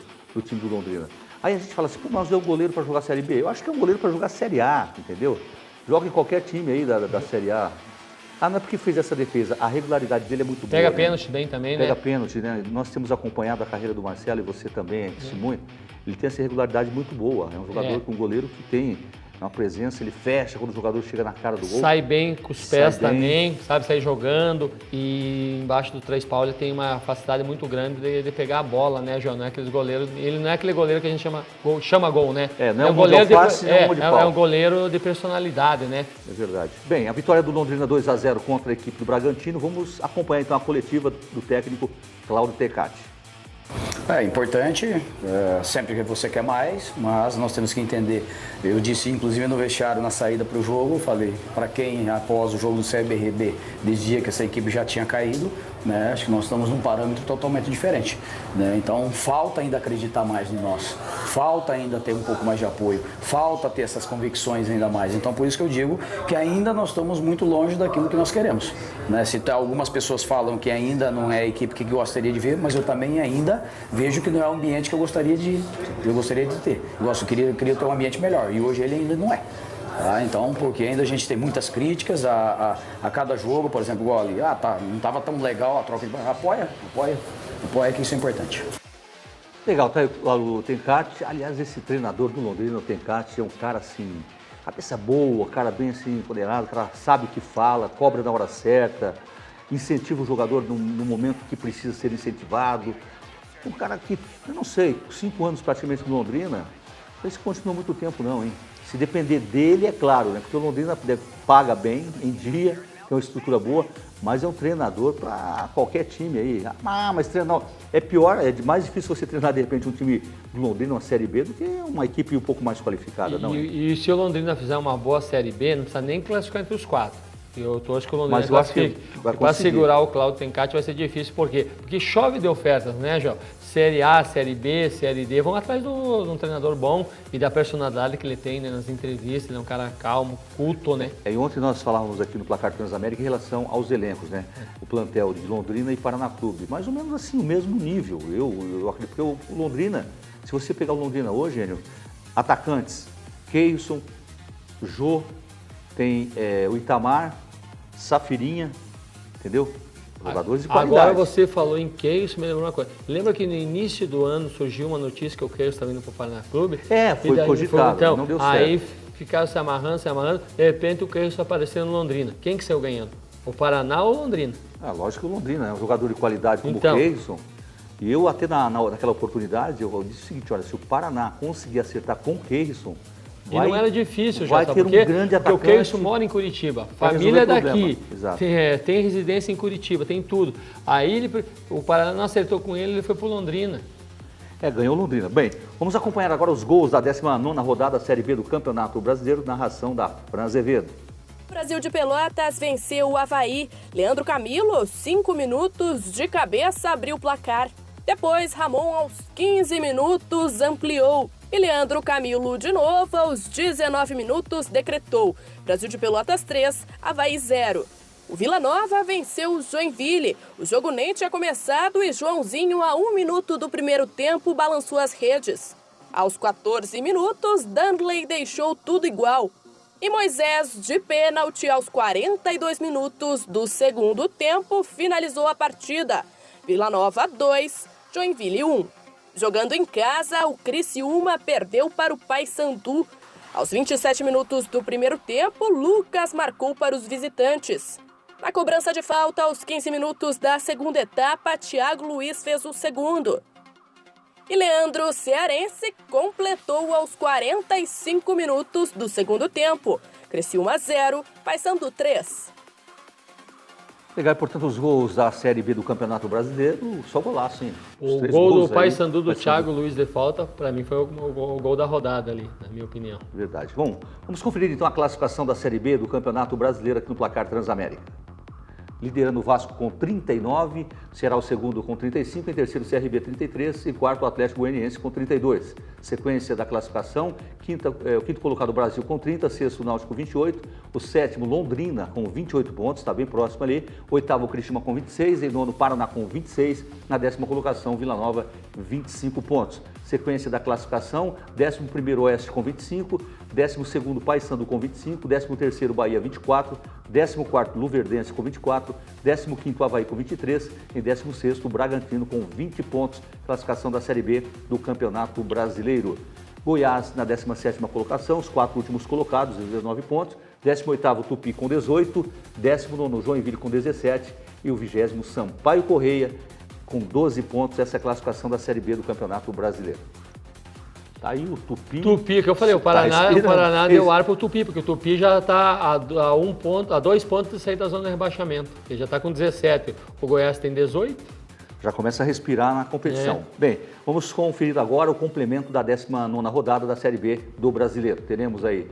time do Londrina. Aí a gente fala assim, pô, mas é um goleiro para jogar Série B. Eu acho que é um goleiro para jogar Série A, entendeu? Joga em qualquer time aí da Série A. Não é porque fez essa defesa, a regularidade dele é muito boa. Pega pênalti bem também, né? Pega pênalti, né? Nós temos acompanhado a carreira do Marcelo e você também, testemunha. Ele tem essa regularidade muito boa. É um jogador com um goleiro que tem uma presença, ele fecha quando o jogador chega na cara do gol. Sai bem com os pés também, sabe sair jogando. E embaixo do Três Paulo ele tem uma facilidade muito grande de pegar a bola, né, João? Não é aqueles goleiros, ele não é aquele goleiro que a gente chama gol, né? Não é um goleiro de face, é um goleiro de personalidade, né? É verdade. Bem, a vitória do Londrina 2-0 contra a equipe do Bragantino. Vamos acompanhar então a coletiva do técnico Cláudio Tecati. É importante, sempre que você quer mais, mas nós temos que entender. Eu disse, inclusive no vestiário, na saída para o jogo, falei para quem após o jogo do CRB dizia que essa equipe já tinha caído, né? Acho que nós estamos num parâmetro totalmente diferente, né? Então falta ainda acreditar mais em nós, falta ainda ter um pouco mais de apoio, falta ter essas convicções ainda mais. Então por isso que eu digo que ainda nós estamos muito longe daquilo que nós queremos, né? Se algumas pessoas falam que ainda não é a equipe que eu gostaria de ver, mas eu também ainda vejo que não é o ambiente que eu gostaria de ter. Eu queria ter um ambiente melhor e hoje ele ainda não é. Tá, então, porque ainda a gente tem muitas críticas a cada jogo, por exemplo, igual ali, não estava tão legal a troca de... Apoia que isso é importante. Legal, tá? O Tencati, aliás, esse treinador do Londrina, o Tencati, é um cara assim, cabeça boa, cara bem assim, empoderado, cara sabe o que fala, cobra na hora certa, incentiva o jogador no momento que precisa ser incentivado. Um cara que, eu não sei, 5 anos praticamente no Londrina, não sei se continua muito tempo não, hein? Se depender dele, é claro, né? Porque o Londrina paga bem, em dia, tem uma estrutura boa, mas é um treinador para qualquer time aí. Mas treinar é pior, é mais difícil você treinar de repente um time do Londrina, uma Série B, do que uma equipe um pouco mais qualificada, não? E se o Londrina fizer uma boa Série B, não precisa nem classificar entre os 4. Eu acho que o Londrina classifica. Para segurar o Cláudio Tencati vai ser difícil, por quê? Porque chove de ofertas, né, João? Série A, Série B, Série D, vão atrás de um treinador bom e da personalidade que ele tem, né, nas entrevistas, ele é um cara calmo, culto, né? E ontem nós falávamos aqui no Placar Transamérica em relação aos elencos, né? O plantel de Londrina e Paraná Clube, mais ou menos assim, o mesmo nível. Eu acredito, porque o Londrina, se você pegar o Londrina hoje, Enio, atacantes, Keilson, Jô, tem o Itamar, Safirinha, entendeu? Jogadores de qualidade. Agora você falou em Keilson, me lembrou uma coisa. Lembra que no início do ano surgiu uma notícia que o Keilson estava indo para o Paraná Clube? Foi cogitado, então, não deu certo. Aí ficaram se amarrando, de repente o Keilson apareceu no Londrina. Quem que saiu ganhando? O Paraná ou o Londrina? Lógico que o Londrina é um jogador de qualidade como o Keilson. E eu até naquela oportunidade, eu disse o seguinte, olha, se o Paraná conseguir acertar com o Keilson, e não era difícil, já, vai ter um grande atacante. Porque o Keilson mora em Curitiba, família daqui, tem residência em Curitiba, tem tudo. Aí o Paraná não acertou com ele foi pro Londrina. Ganhou Londrina. Bem, vamos acompanhar agora os gols da 19ª rodada Série B do Campeonato Brasileiro, narração da Fran Azevedo. O Brasil de Pelotas venceu o Avaí. Leandro Camilo, 5 minutos de cabeça, abriu o placar. Depois, Ramon, aos 15 minutos, ampliou. E Leandro Camilo, de novo, aos 19 minutos, decretou. Brasil de Pelotas 3, Avaí 0. O Vila Nova venceu o Joinville. O jogo nem tinha começado e Joãozinho, a 1 minuto do primeiro tempo, balançou as redes. Aos 14 minutos, Danley deixou tudo igual. E Moisés, de pênalti, aos 42 minutos do segundo tempo, finalizou a partida. Vila Nova 2, Joinville 1. Jogando em casa, o Criciúma perdeu para o Paysandu. Aos 27 minutos do primeiro tempo, Lucas marcou para os visitantes. Na cobrança de falta, aos 15 minutos da segunda etapa, Thiago Luiz fez o segundo. E Leandro Cearense completou aos 45 minutos do segundo tempo. Criciúma 0, Paysandu 3. Legal, portanto, os gols da Série B do Campeonato Brasileiro, só golaço, hein? O gol do Paysandu do Thiago Luiz de falta, para mim, foi o gol da rodada ali, na minha opinião. Verdade. Bom, vamos conferir então a classificação da Série B do Campeonato Brasileiro aqui no Placar Transamérica. Liderando o Vasco com 39, Ceará o segundo com 35, em terceiro CRB 33 e quarto o Atlético Goianiense com 32. Sequência da classificação, o quinto colocado o Brasil com 30, sexto o Náutico com 28, o sétimo Londrina com 28 pontos, está bem próximo ali, oitavo o Criciúma com 26, em nono Paraná com 26, na décima colocação Vila Nova 25 pontos. Sequência da classificação, 11º Oeste com 25, 12º Paysandu com 25, 13º Bahia 24, 14º Luverdense com 24, 15º Avaí com 23 e 16º Bragantino com 20 pontos, classificação da Série B do Campeonato Brasileiro. Goiás na 17ª colocação, os 4 últimos colocados, 19 pontos, 18º Tupi com 18, 19º Joinville com 17 e o 20º Sampaio Correia com 12 pontos, essa é a classificação da Série B do Campeonato Brasileiro. Tá aí o Tupi. Tupi, que eu falei, o Paraná deu ar pro Tupi, porque o Tupi já está a 2 pontos de sair da zona de rebaixamento. Ele já está com 17. O Goiás tem 18, Já começa a respirar na competição. Bem, vamos conferir agora o complemento da 19ª rodada da Série B do Brasileiro. Teremos aí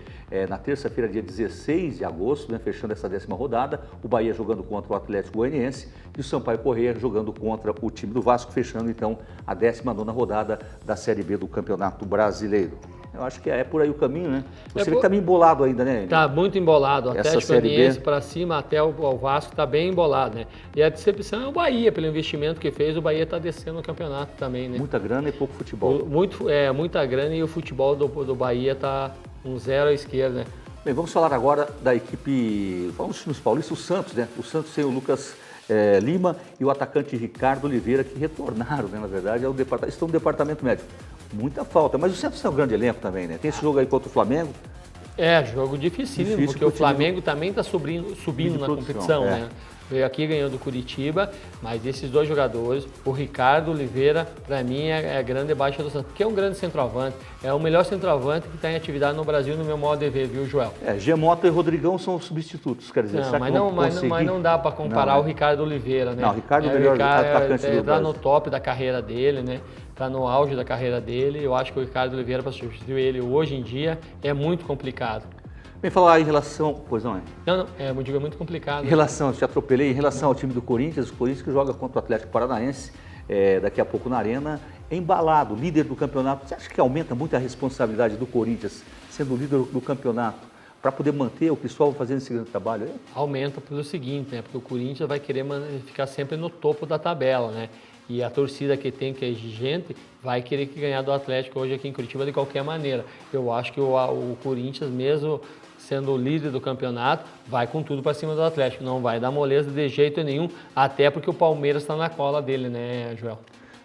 na terça-feira, dia 16 de agosto, né, fechando essa 10ª rodada, o Bahia jogando contra o Atlético Goianiense e o Sampaio Corrêa jogando contra o time do Vasco, fechando então a 19ª rodada da Série B do Campeonato Brasileiro. Eu acho que é por aí o caminho, né? Você vê que tá meio embolado ainda, né? Tá muito embolado. Até o Goianiense para cima, até o Vasco tá bem embolado, né? E a decepção é o Bahia, pelo investimento que fez, o Bahia tá descendo no campeonato também, né? Muita grana e pouco futebol. Muita grana e o futebol do Bahia tá um 0 à esquerda, né? Bem, vamos falar agora da equipe, vamos dos times paulistas, o Santos, né? O Santos tem o Lucas Lima e o atacante Ricardo Oliveira, que retornaram, né, na verdade, estão no departamento médico. Muita falta, mas o Santos tem um grande elenco também, né? Tem esse jogo aí contra o Flamengo. Jogo dificílimo, porque o Flamengo também está subindo na competição, né? Veio aqui ganhando do Curitiba, mas esses dois jogadores, o Ricardo Oliveira, para mim é a grande baixa do Santos, porque é um grande centroavante, é o melhor centroavante que está em atividade no Brasil, no meu modo de ver, viu, Joel? Gemota e Rodrigão são os substitutos, quer dizer, mas não dá para comparar o Ricardo Oliveira, né? Não, o Ricardo é o melhor atacante do Brasil. Está no top da carreira dele, né? Está no auge da carreira dele. Eu acho que o Ricardo Oliveira, para substituir ele hoje em dia, é muito complicado. Vem falar em relação... Pois não é? Não, é muito complicado. Em relação, te atropelei, em relação ao time do Corinthians, o Corinthians que joga contra o Atlético Paranaense, daqui a pouco na Arena, embalado, líder do campeonato. Você acha que aumenta muito a responsabilidade do Corinthians, sendo líder do campeonato, para poder manter o pessoal fazendo esse grande trabalho aí? Aumenta pelo seguinte, né? Porque o Corinthians vai querer ficar sempre no topo da tabela, né? E a torcida que tem, que é exigente, vai querer ganhar do Atlético hoje aqui em Curitiba de qualquer maneira. Eu acho que o Corinthians, mesmo sendo o líder do campeonato, vai com tudo para cima do Atlético. Não vai dar moleza de jeito nenhum, até porque o Palmeiras está na cola dele, né, Joel?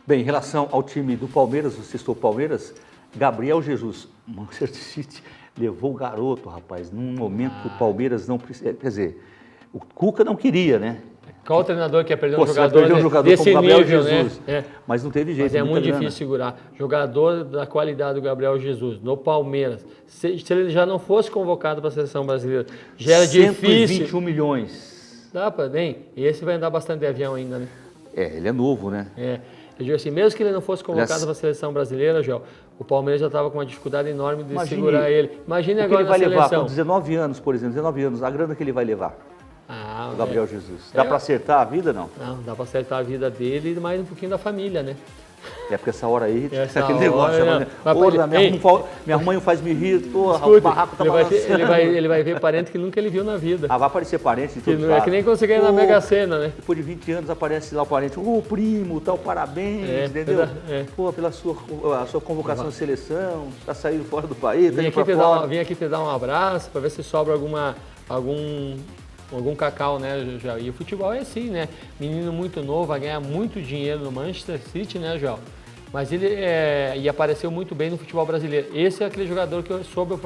Bem, em relação ao time do Palmeiras, você citou o Palmeiras, Gabriel Jesus, Manchester City levou o garoto, rapaz, num momento que o Palmeiras não precisa. Quer dizer, o Cuca não queria, né? Qual o treinador que ia perder um jogador desse como Gabriel nível, Jesus, né? Mas não teve jeito. Mas é muito difícil segurar. Jogador da qualidade do Gabriel Jesus, no Palmeiras, se ele já não fosse convocado para a seleção brasileira, já era difícil. 121 milhões. Dá para bem. E esse vai andar bastante de avião ainda, né? Ele é novo, né? Eu digo assim, mesmo que ele não fosse convocado para a seleção brasileira, Joel, o Palmeiras já estava com uma dificuldade enorme de segurar ele. Imagine agora na seleção. Ele vai levar com 19 anos, por exemplo, 19 anos, a grana que ele vai levar. O Gabriel Jesus. Dá para acertar a vida, não? Não, dá para acertar a vida dele e mais um pouquinho da família, né? Porque essa hora aí, aquele negócio. Minha mãe faz me rir, o barraco tá balançando. Ele vai ver parente que nunca ele viu na vida. Vai aparecer parente de todo É que nem conseguir na Mega Sena, né? Depois de 20 anos aparece lá o parente, primo, tal, parabéns, entendeu? Pela sua convocação de seleção, tá saindo fora do país, vim aqui te dar um abraço para ver se sobra algum cacau, né, Joel? E o futebol é assim, né? Menino muito novo, vai ganhar muito dinheiro no Manchester City, né, Joel? Mas ele apareceu muito bem no futebol brasileiro. Esse é aquele jogador que soube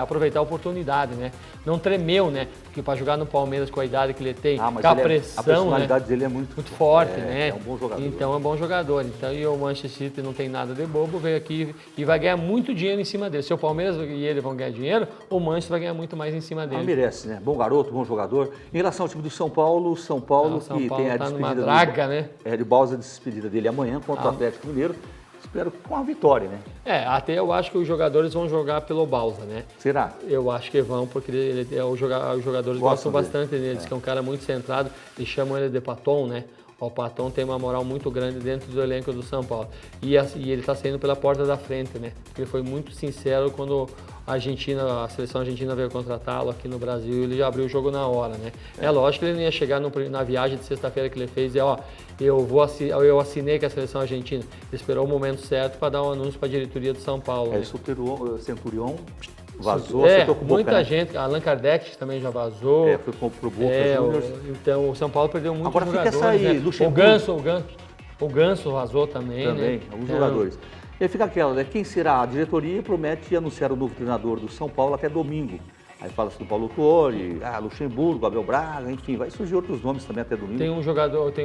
aproveitar a oportunidade, né? Não tremeu, né? Porque para jogar no Palmeiras com a idade que ele tem, com a pressão, a personalidade dele é muito forte, né? É um bom jogador. Então é um bom jogador. Então, e o Manchester City não tem nada de bobo, veio aqui e vai ganhar muito dinheiro em cima dele. Se o Palmeiras e ele vão ganhar dinheiro, o Manchester vai ganhar muito mais em cima dele. Merece, né? Bom garoto, bom jogador. Em relação ao time do São Paulo que tem a despedida draga, né? De Balsa, a despedida dele amanhã contra o Atlético Mineiro. Espero com uma vitória, né? Até eu acho que os jogadores vão jogar pelo Balsa, né? Será? Eu acho que vão, porque os jogadores gostam bastante dele. Diz que é um cara muito centrado e chamam ele de Paton, né? O Paton tem uma moral muito grande dentro do elenco do São Paulo. E ele está saindo pela porta da frente, né? Porque ele foi muito sincero quando a seleção argentina veio contratá-lo aqui no Brasil e ele já abriu o jogo na hora, né? É lógico que ele não ia chegar na viagem de sexta-feira que ele fez e eu assinei com a seleção argentina. Ele esperou o momento certo para dar um anúncio para a diretoria do São Paulo. Né? O Centurion vazou, muita gente, Allan Kardec também já vazou. Foi pro Boca Juniors. Então o São Paulo perdeu muitos jogadores. Agora fica essa aí, né? O Ganso vazou também, né? Alguns jogadores. E aí fica aquela, né? Quem será? A diretoria promete anunciar o novo treinador do São Paulo até domingo. Aí fala-se do Paulo Tuori, Luxemburgo, Abel Braga, enfim, vai surgir outros nomes também até domingo. Tem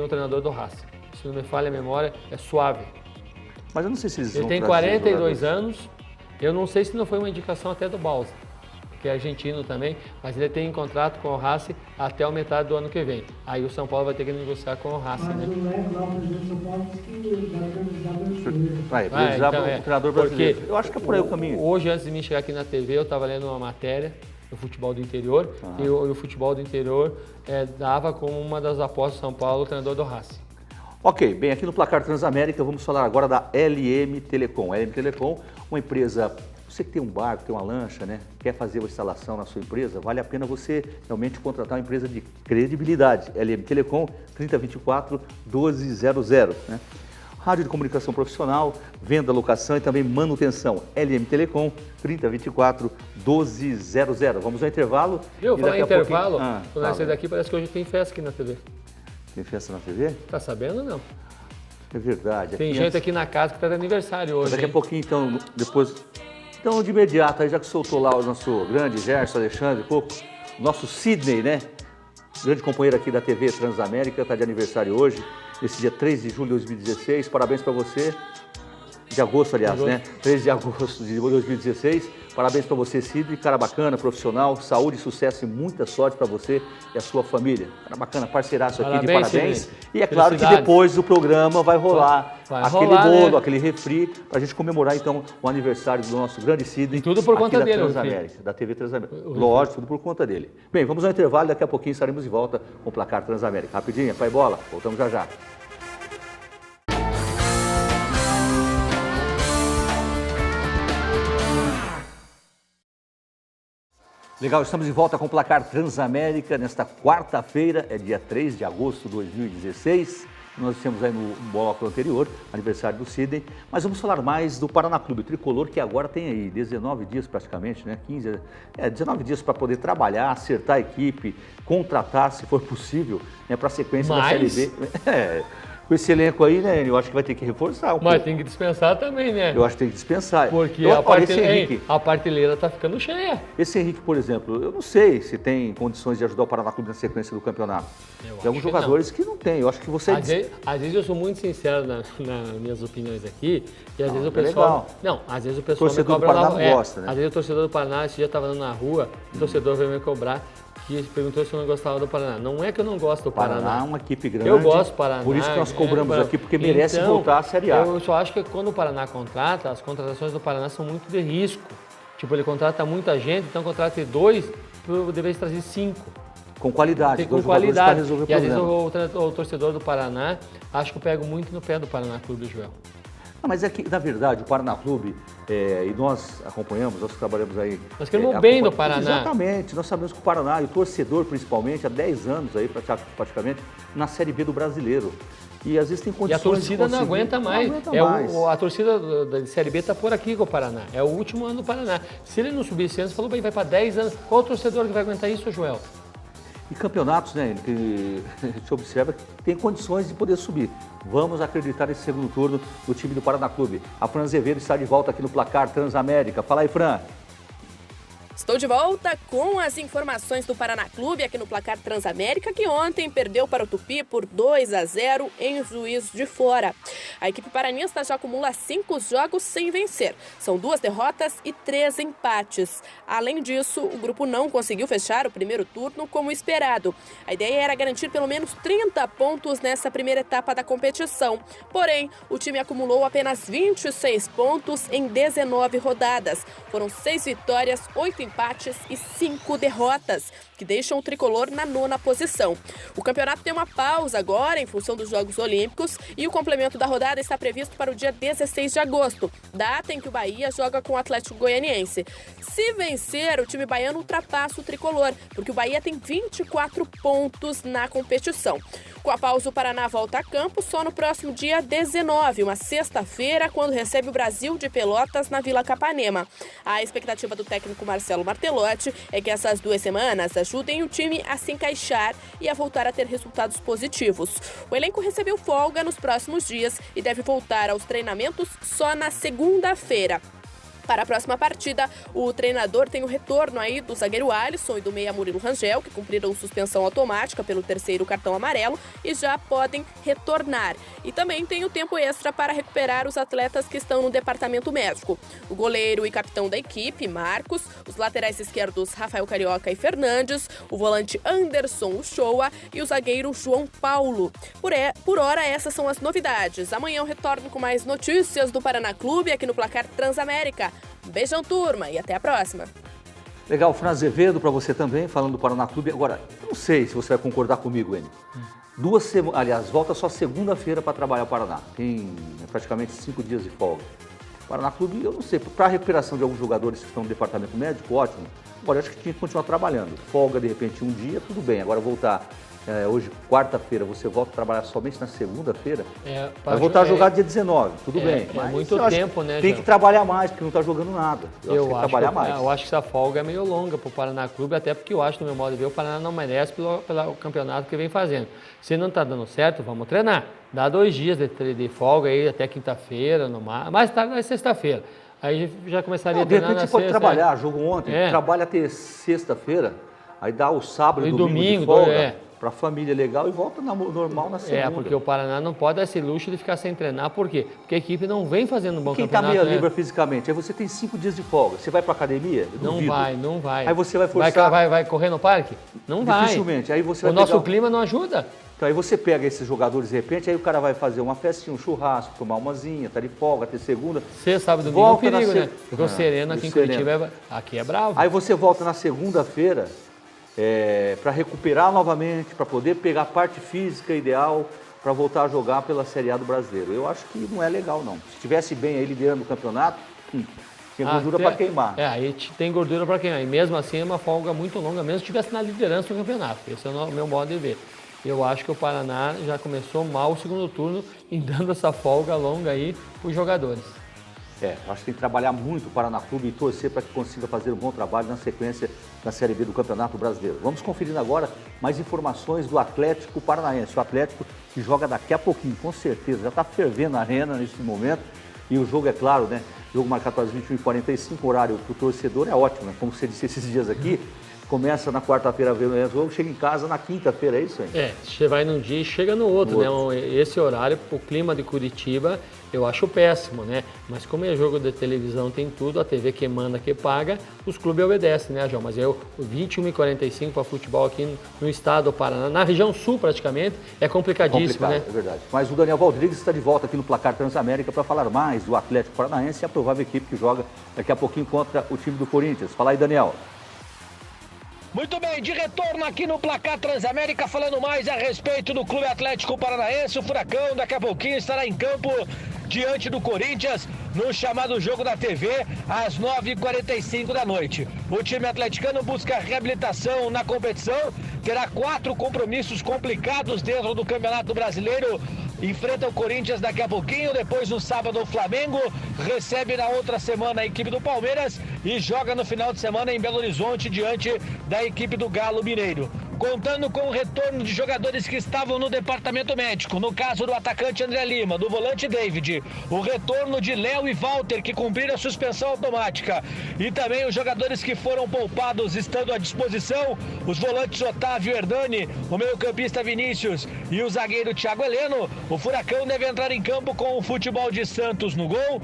um treinador do Racing, se não me falha a memória, é Suave. Mas eu não sei se eles Ele tem 42 anos, eu não sei se não foi uma indicação até do Balsa. que é argentino também, mas ele tem contrato com o Racing até a metade do ano que vem. Aí o São Paulo vai ter que negociar com o Racing, né? O treinador brasileiro. Eu acho que é por aí o caminho. Hoje, antes de mim chegar aqui na TV, eu estava lendo uma matéria do futebol do interior, e o futebol do interior dava como uma das apostas do São Paulo o treinador do Racing. Ok, bem, aqui no Placar Transamérica vamos falar agora da LM Telecom. A LM Telecom, uma empresa, você que tem um barco, tem uma lancha, né? Quer fazer uma instalação na sua empresa, vale a pena você realmente contratar uma empresa de credibilidade. LM Telecom 3024-1200, né? Rádio de comunicação profissional, venda, locação e também manutenção. LM Telecom 3024-1200. Vamos ao intervalo. Viu, falar em intervalo, quando fala. eu sair daqui parece que hoje tem festa aqui na TV. Tem festa na TV? Tá sabendo ou não? É verdade. Tem gente aqui na casa que tá de aniversário hoje. Daqui a pouquinho, então, depois... Então, de imediato, aí já que soltou lá o nosso grande Gerson Alexandre, nosso Sidney, né? Grande companheiro aqui da TV Transamérica, está de aniversário hoje, nesse dia 3 de julho de 2016. Parabéns para você. De agosto, aliás, né? 3 de agosto de 2016. Parabéns para você, Sidney. Cara bacana, profissional, saúde, sucesso e muita sorte para você e a sua família. Cara bacana, parceiraço aqui, de parabéns. Sidney. E é claro que depois do programa vai rolar aquele bolo, né? Aquele refri, para a gente comemorar, então, o aniversário do nosso grande Sidney. E tudo por conta dele, Transamérica, da TV Transamérica. Lógico, tudo por conta dele. Bem, vamos ao intervalo, daqui a pouquinho estaremos de volta com o Placar Transamérica. Rapidinho, pai bola, voltamos já já. Legal, estamos de volta com o Placar Transamérica nesta quarta-feira, é dia 3 de agosto de 2016. Nós temos aí no bloco anterior, aniversário do Sidney, mas vamos falar mais do Paraná Clube, o tricolor que agora tem aí 19 dias praticamente, né? 19 dias para poder trabalhar, acertar a equipe, contratar, se for possível, né, para a sequência da Série B. Com esse elenco aí, né, eu acho que vai ter que reforçar um pouco. Mas tem que dispensar também, né? Eu acho que tem que dispensar. Porque então, a prateleira está ficando cheia. Esse Henrique, por exemplo, eu não sei se tem condições de ajudar o Paraná Clube na sequência do campeonato. Tem alguns jogadores que não tem. Eu acho que você... Às vezes eu sou muito sincero nas minhas opiniões aqui, e às vezes o pessoal... Não, às vezes o pessoal me cobra... O torcedor do Paraná não gosta, né? Às vezes o torcedor do Paraná, esse dia estava andando na rua, o torcedor veio me cobrar, que perguntou se eu não gostava do Paraná. Não é que eu não gosto do Paraná. Paraná é uma equipe grande. Eu gosto do Paraná. Por isso que nós cobramos aqui, porque merece voltar à Série A. Eu só acho que quando o Paraná contrata, as contratações do Paraná são muito de risco. Tipo, ele contrata muita gente, então contrata 2, deveria trazer 5. Com qualidade. Com qualidade. E às vezes o torcedor do Paraná, acho que eu pego muito no pé do Paraná Clube, Joel. Não, mas é que, na verdade, o Paraná Clube, e nós acompanhamos, nós trabalhamos aí... Nós queremos o bem do Paraná. Exatamente, nós sabemos que o Paraná, e o torcedor principalmente, há 10 anos aí, praticamente, na Série B do Brasileiro. E às vezes tem condições. E a torcida não aguenta mais. A torcida da Série B está por aqui com o Paraná. É o último ano do Paraná. Se ele não subir esse ano, você falou bem, vai para 10 anos. Qual o torcedor que vai aguentar isso, Joel? E campeonatos, né, que a gente observa que tem condições de poder subir. Vamos acreditar nesse segundo turno do time do Paraná Clube. A Fran Azevedo está de volta aqui no Placar Transamérica. Fala aí, Fran. Estou de volta com as informações do Paraná Clube aqui no Placar Transamérica, que ontem perdeu para o Tupi por 2-0 em Juiz de Fora. A equipe paranista já acumula 5 jogos sem vencer. São 2 derrotas e 3 empates. Além disso, o grupo não conseguiu fechar o primeiro turno como esperado. A ideia era garantir pelo menos 30 pontos nessa primeira etapa da competição. Porém, o time acumulou apenas 26 pontos em 19 rodadas. Foram 6 vitórias, 8 empates e 5 derrotas, que deixam o tricolor na 9ª posição. O campeonato tem uma pausa agora em função dos Jogos Olímpicos e o complemento da rodada está previsto para o dia 16 de agosto, data em que o Bahia joga com o Atlético Goianiense. Se vencer, o time baiano ultrapassa o tricolor, porque o Bahia tem 24 pontos na competição. Com a pausa, o Paraná volta a campo só no próximo dia 19, uma sexta-feira, quando recebe o Brasil de Pelotas na Vila Capanema. A expectativa do técnico Marcelo Martelotti é que essas 2 semanas ajudem o time a se encaixar e a voltar a ter resultados positivos. O elenco recebeu folga nos próximos dias e deve voltar aos treinamentos só na segunda-feira. Para a próxima partida, o treinador tem o retorno aí do zagueiro Alisson e do meia Murilo Rangel, que cumpriram suspensão automática pelo 3º cartão amarelo e já podem retornar. E também tem o tempo extra para recuperar os atletas que estão no departamento médico. O goleiro e capitão da equipe, Marcos, os laterais esquerdos Rafael Carioca e Fernandes, o volante Anderson Uchoa e o zagueiro João Paulo. Por hora, essas são as novidades. Amanhã eu retorno com mais notícias do Paraná Clube aqui no Placar Transamérica. Beijão, turma, e até a próxima. Legal, Fran Azevedo, para você também, falando do Paraná Clube. Agora, não sei se você vai concordar comigo, Enio. Volta só segunda-feira para trabalhar o Paraná. Tem praticamente 5 dias de folga. O Paraná Clube, eu não sei, para a recuperação de alguns jogadores que estão no departamento médico, ótimo. Agora, eu acho que tinha que continuar trabalhando. Folga, de repente, um dia, tudo bem. Agora, voltar hoje, quarta-feira, você volta a trabalhar somente na segunda-feira, vai voltar a jogar dia 19, tudo bem. Mas muito tempo, né, tem que trabalhar mais, porque não está jogando nada. Eu acho que essa folga é meio longa para o Paraná Clube, até porque eu acho, no meu modo de ver, o Paraná não merece pelo campeonato que vem fazendo. Se não está dando certo, vamos treinar. Dá 2 dias de folga aí, até quinta-feira, mais tarde é sexta-feira. Aí já começaria a treinar na sexta. De repente você pode trabalhar, jogo ontem, trabalha até sexta-feira, aí dá o sábado e domingo de folga. Para a família legal e volta normal na segunda. Porque o Paraná não pode dar esse luxo de ficar sem treinar. Por quê? Porque a equipe não vem fazendo um bom campeonato. Quem está meio livre fisicamente, aí você tem 5 dias de folga. Você vai para a academia? Não vai. Aí você vai forçar... Vai correr no parque? Não vai. Dificilmente. Aí você vai nosso clima não ajuda. Então aí você pega esses jogadores de repente, aí o cara vai fazer uma festinha, um churrasco, tomar umazinha, tá de folga, ter segunda. Sexta, sábado, domingo é um perigo, né? Porque o Sereno aqui em Curitiba, aqui é bravo. Aí você volta na segunda-feira, para recuperar novamente, para poder pegar a parte física ideal para voltar a jogar pela Série A do Brasileiro. Eu acho que não é legal, não. Se estivesse bem aí liderando o campeonato, tinha gordura para queimar. Aí tem gordura para queimar. E mesmo assim é uma folga muito longa, mesmo se estivesse na liderança do campeonato. Esse é o meu modo de ver. Eu acho que o Paraná já começou mal o segundo turno e dando essa folga longa aí para os jogadores. Acho que tem que trabalhar muito o Paraná Clube e torcer para que consiga fazer um bom trabalho na sequência da Série B do Campeonato Brasileiro. Vamos conferindo agora mais informações do Atlético Paranaense. O Atlético que joga daqui a pouquinho, com certeza. Já está fervendo a arena nesse momento. E o jogo, é claro, né? Jogo marcado para as 21h45, horário para o torcedor é ótimo, né? Como você disse esses dias aqui. Começa na quarta-feira a ver o jogo, chega em casa na quinta-feira, é isso aí? Você vai num dia e chega no outro, né? Esse horário, o clima de Curitiba, eu acho péssimo, né? Mas como é jogo de televisão, tem tudo, a TV que manda, que paga, os clubes obedecem, né, João? Mas 21h45 para futebol aqui no estado do Paraná, na região sul praticamente, é complicadíssimo, né? É verdade. Mas o Daniel Valdrigues está de volta aqui no Placar Transamérica para falar mais do Atlético Paranaense e a provável equipe que joga daqui a pouquinho contra o time do Corinthians. Fala aí, Daniel. Muito bem, de retorno aqui no Placar Transamérica, falando mais a respeito do Clube Atlético Paranaense. O Furacão daqui a pouquinho estará em campo diante do Corinthians no chamado Jogo da TV às 9h45 da noite. O time atleticano busca reabilitação na competição, terá 4 compromissos complicados dentro do Campeonato Brasileiro. Enfrenta o Corinthians daqui a pouquinho, depois no sábado o Flamengo, recebe na outra semana a equipe do Palmeiras e joga no final de semana em Belo Horizonte diante da equipe do Galo Mineiro. Contando com o retorno de jogadores que estavam no departamento médico, no caso do atacante André Lima, do volante David, o retorno de Léo e Walter, que cumpriram a suspensão automática, e também os jogadores que foram poupados estando à disposição, os volantes Otávio Hernani, o meio-campista Vinícius e o zagueiro Thiago Heleno. O Furacão deve entrar em campo com o Futebol de Santos no gol.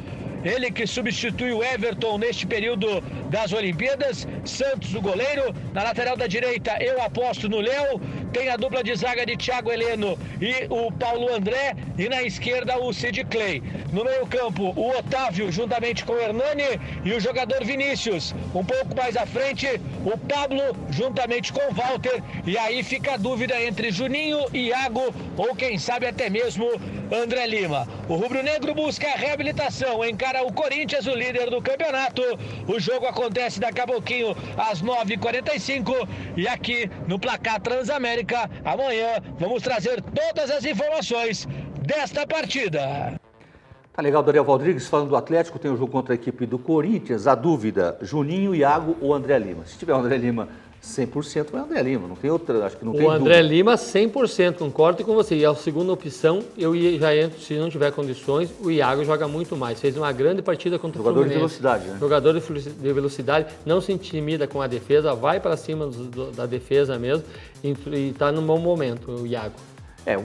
Ele que substitui o Everton neste período das Olimpíadas. Santos, o goleiro. Na lateral da direita, eu aposto no Léo. Tem a dupla de zaga de Thiago Heleno e o Paulo André. E na esquerda, o Sid Clay. No meio campo, o Otávio juntamente com o Hernani e o jogador Vinícius. Um pouco mais à frente, o Pablo juntamente com o Walter. E aí fica a dúvida entre Juninho, Iago ou quem sabe até mesmo André Lima. O rubro-negro busca a reabilitação, encara o Corinthians, o líder do campeonato. O jogo acontece daqui a pouquinho às 9h45 e aqui no Placar Transamérica, amanhã vamos trazer todas as informações desta partida. Tá legal, Daniel Valdrigues, falando do Atlético, tem o jogo contra a equipe do Corinthians. A dúvida, Juninho, Iago ou André Lima? Se tiver o André Lima 100% é o André Lima, não tem outra, acho que não tem O André dúvida. Lima, 100%, concordo com você. E a segunda opção, já entro, se não tiver condições, o Iago joga muito mais. Fez uma grande partida contra o Jogador de Fluminense. velocidade, né? Jogador de velocidade, não se intimida com a defesa, vai para cima da defesa mesmo e está num bom momento, o Iago.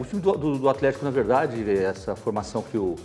O time do Atlético, na verdade, essa formação que o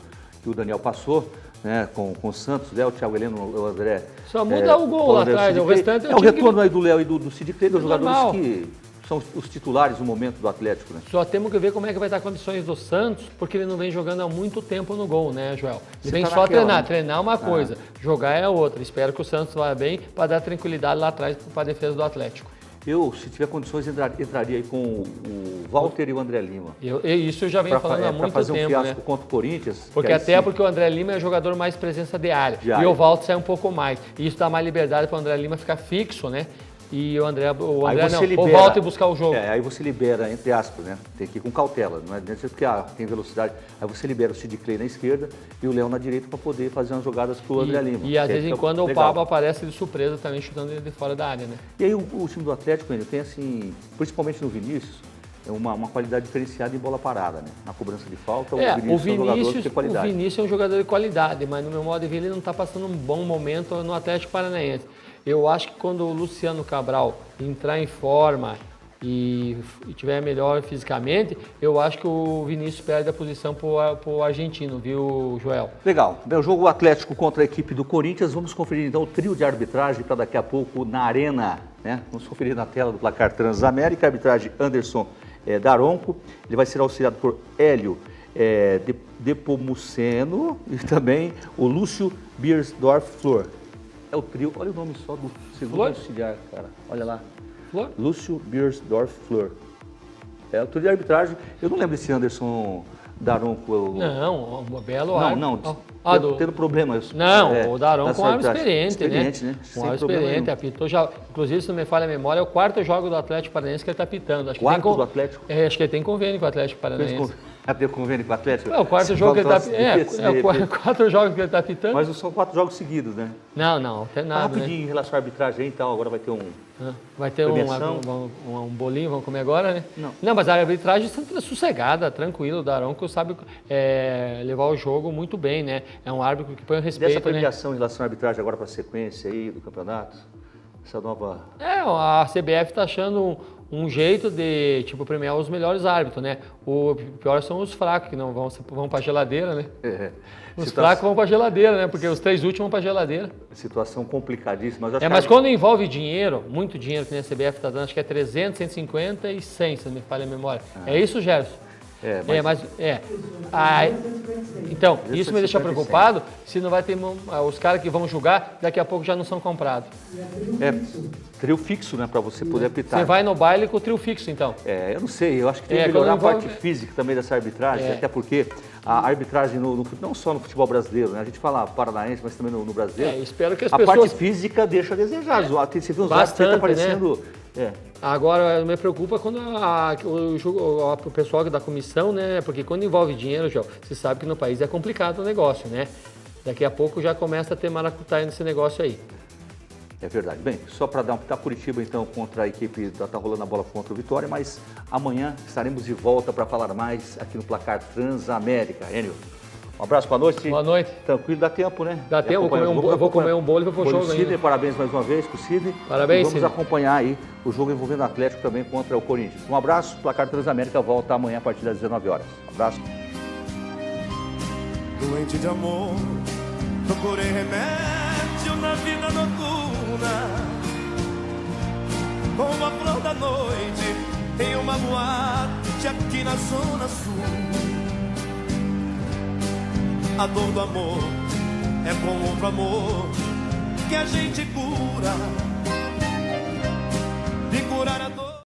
Daniel passou, né, com o Santos, Léo, Thiago Heleno, o André. Só muda o gol lá atrás, o restante o retorno aí do Léo e do Sid Clay, dos jogadores normal. que são os titulares no momento do Atlético, né? Só temos que ver como é que vai estar as condições do Santos, porque ele não vem jogando há muito tempo no gol, né, Joel? Ele vem só treinar, né? Treinar é uma coisa, jogar é outra. Espero que o Santos vá bem para dar tranquilidade lá atrás para a defesa do Atlético. Eu, se tiver condições, entraria aí com o Walter e o André Lima. Isso eu já venho falando há muito tempo, para fazer um fiasco, né? Contra o Corinthians. Porque o André Lima é o jogador mais presença de área. E o Walter sai um pouco mais. E isso dá mais liberdade para o André Lima ficar fixo, né? E o Walter buscar o jogo. Aí você libera, entre aspas, né? Tem que ir com cautela, não é dentro porque tem velocidade. Aí você libera o Sid Clay na esquerda e o Léo na direita para poder fazer umas jogadas pro André Lima. E às vezes em quando o Pablo aparece de surpresa também chutando ele de fora da área, né? E aí o time do Atlético, ele tem assim, principalmente no Vinícius, uma qualidade diferenciada em bola parada, né? Na cobrança de falta, o Vinícius é um jogador de qualidade. O Vinícius é um jogador de qualidade, mas no meu modo de ver ele não está passando um bom momento no Atlético Paranaense. Eu acho que quando o Luciano Cabral entrar em forma e tiver melhor fisicamente, eu acho que o Vinícius perde a posição para o argentino, viu, Joel? Legal. O jogo Atlético contra a equipe do Corinthians. Vamos conferir então o trio de arbitragem para daqui a pouco na Arena, né? Vamos conferir na tela do placar Transamérica. Arbitragem Anderson Daronco. Ele vai ser auxiliado por Hélio Depomuceno e também o Lúcio Biersdorf Flor. É o trio, olha o nome só do segundo auxiliar, cara. Olha lá. Flor? Lúcio Biersdorf Flor. É o trio de arbitragem. Eu não lembro desse Anderson Daronco. Não, um belo árbitro. Tendo problema. O Daronco é um árbitro experiente, né? Um árbitro experiente, apitou já. Inclusive, se não me falha a memória, é o quarto jogo do Atlético Paranaense que ele está apitando. Quarto do Atlético? Acho que ele tem convênio com o Atlético Paranaense. Tem convênio com o Atlético? É o quarto jogo que ele está quatro jogos que ele está apitando. Mas são 4 jogos seguidos, né? Não tem nada. Rapidinho, né? Em relação à arbitragem, então, agora vai ter vai ter um bolinho, vamos comer agora, né? Não, mas a arbitragem é sossegada, tranquilo. O Daronco sabe levar o jogo muito bem, né? É um árbitro que põe o respeito. Dessa premiação em relação à arbitragem agora para a sequência aí do campeonato? Essa nova... a CBF está achando um jeito de, premiar os melhores árbitros, né? O pior são os fracos, que não vão para a geladeira, né? Os fracos vão para a geladeira, né? Porque os 3 últimos vão para a geladeira. Situação complicadíssima. Mas quando envolve dinheiro, muito dinheiro, que nem a CBF está dando, acho que é 300, 150 e 100, se não me falha a memória. É isso, Gerson? Então, isso me deixa preocupado se não vai ter os caras que vão julgar, daqui a pouco já não são comprados. Trio fixo, né, para você poder apitar. Você vai no baile com o trio fixo, então? Eu não sei, eu acho que tem que melhorar a parte física também dessa arbitragem, até porque a arbitragem, não só no futebol brasileiro, né, a gente fala paranaense, mas também no brasileiro, espero que a parte física deixa a desejar. Você vê uns árbitros que tá aparecendo... Agora, me preocupa quando o pessoal da comissão, né? Porque quando envolve dinheiro, João, você sabe que no país é complicado o negócio, né? Daqui a pouco já começa a ter maracutaia nesse negócio aí. É verdade. Bem, só para dar um pitaco, Curitiba, então, contra a equipe tá rolando a bola contra o Vitória, mas amanhã estaremos de volta para falar mais aqui no Placar Transamérica. Enio, um abraço, boa noite. Boa noite. Tranquilo, dá tempo, né? Dá tempo, eu vou comer um bolo e vou pro jogo Sidney, ainda. parabéns mais uma vez pro Sidney. Parabéns, Sidney. Vamos acompanhar aí o jogo envolvendo o Atlético também contra o Corinthians. Um abraço, Placar Transamérica volta amanhã a partir das 19 horas. Um abraço. Doente de amor, procurei remédio na vida noturna, como a flor da noite em uma boate aqui na Zona Sul. A dor do amor é com outro amor que a gente cura, de curar a dor.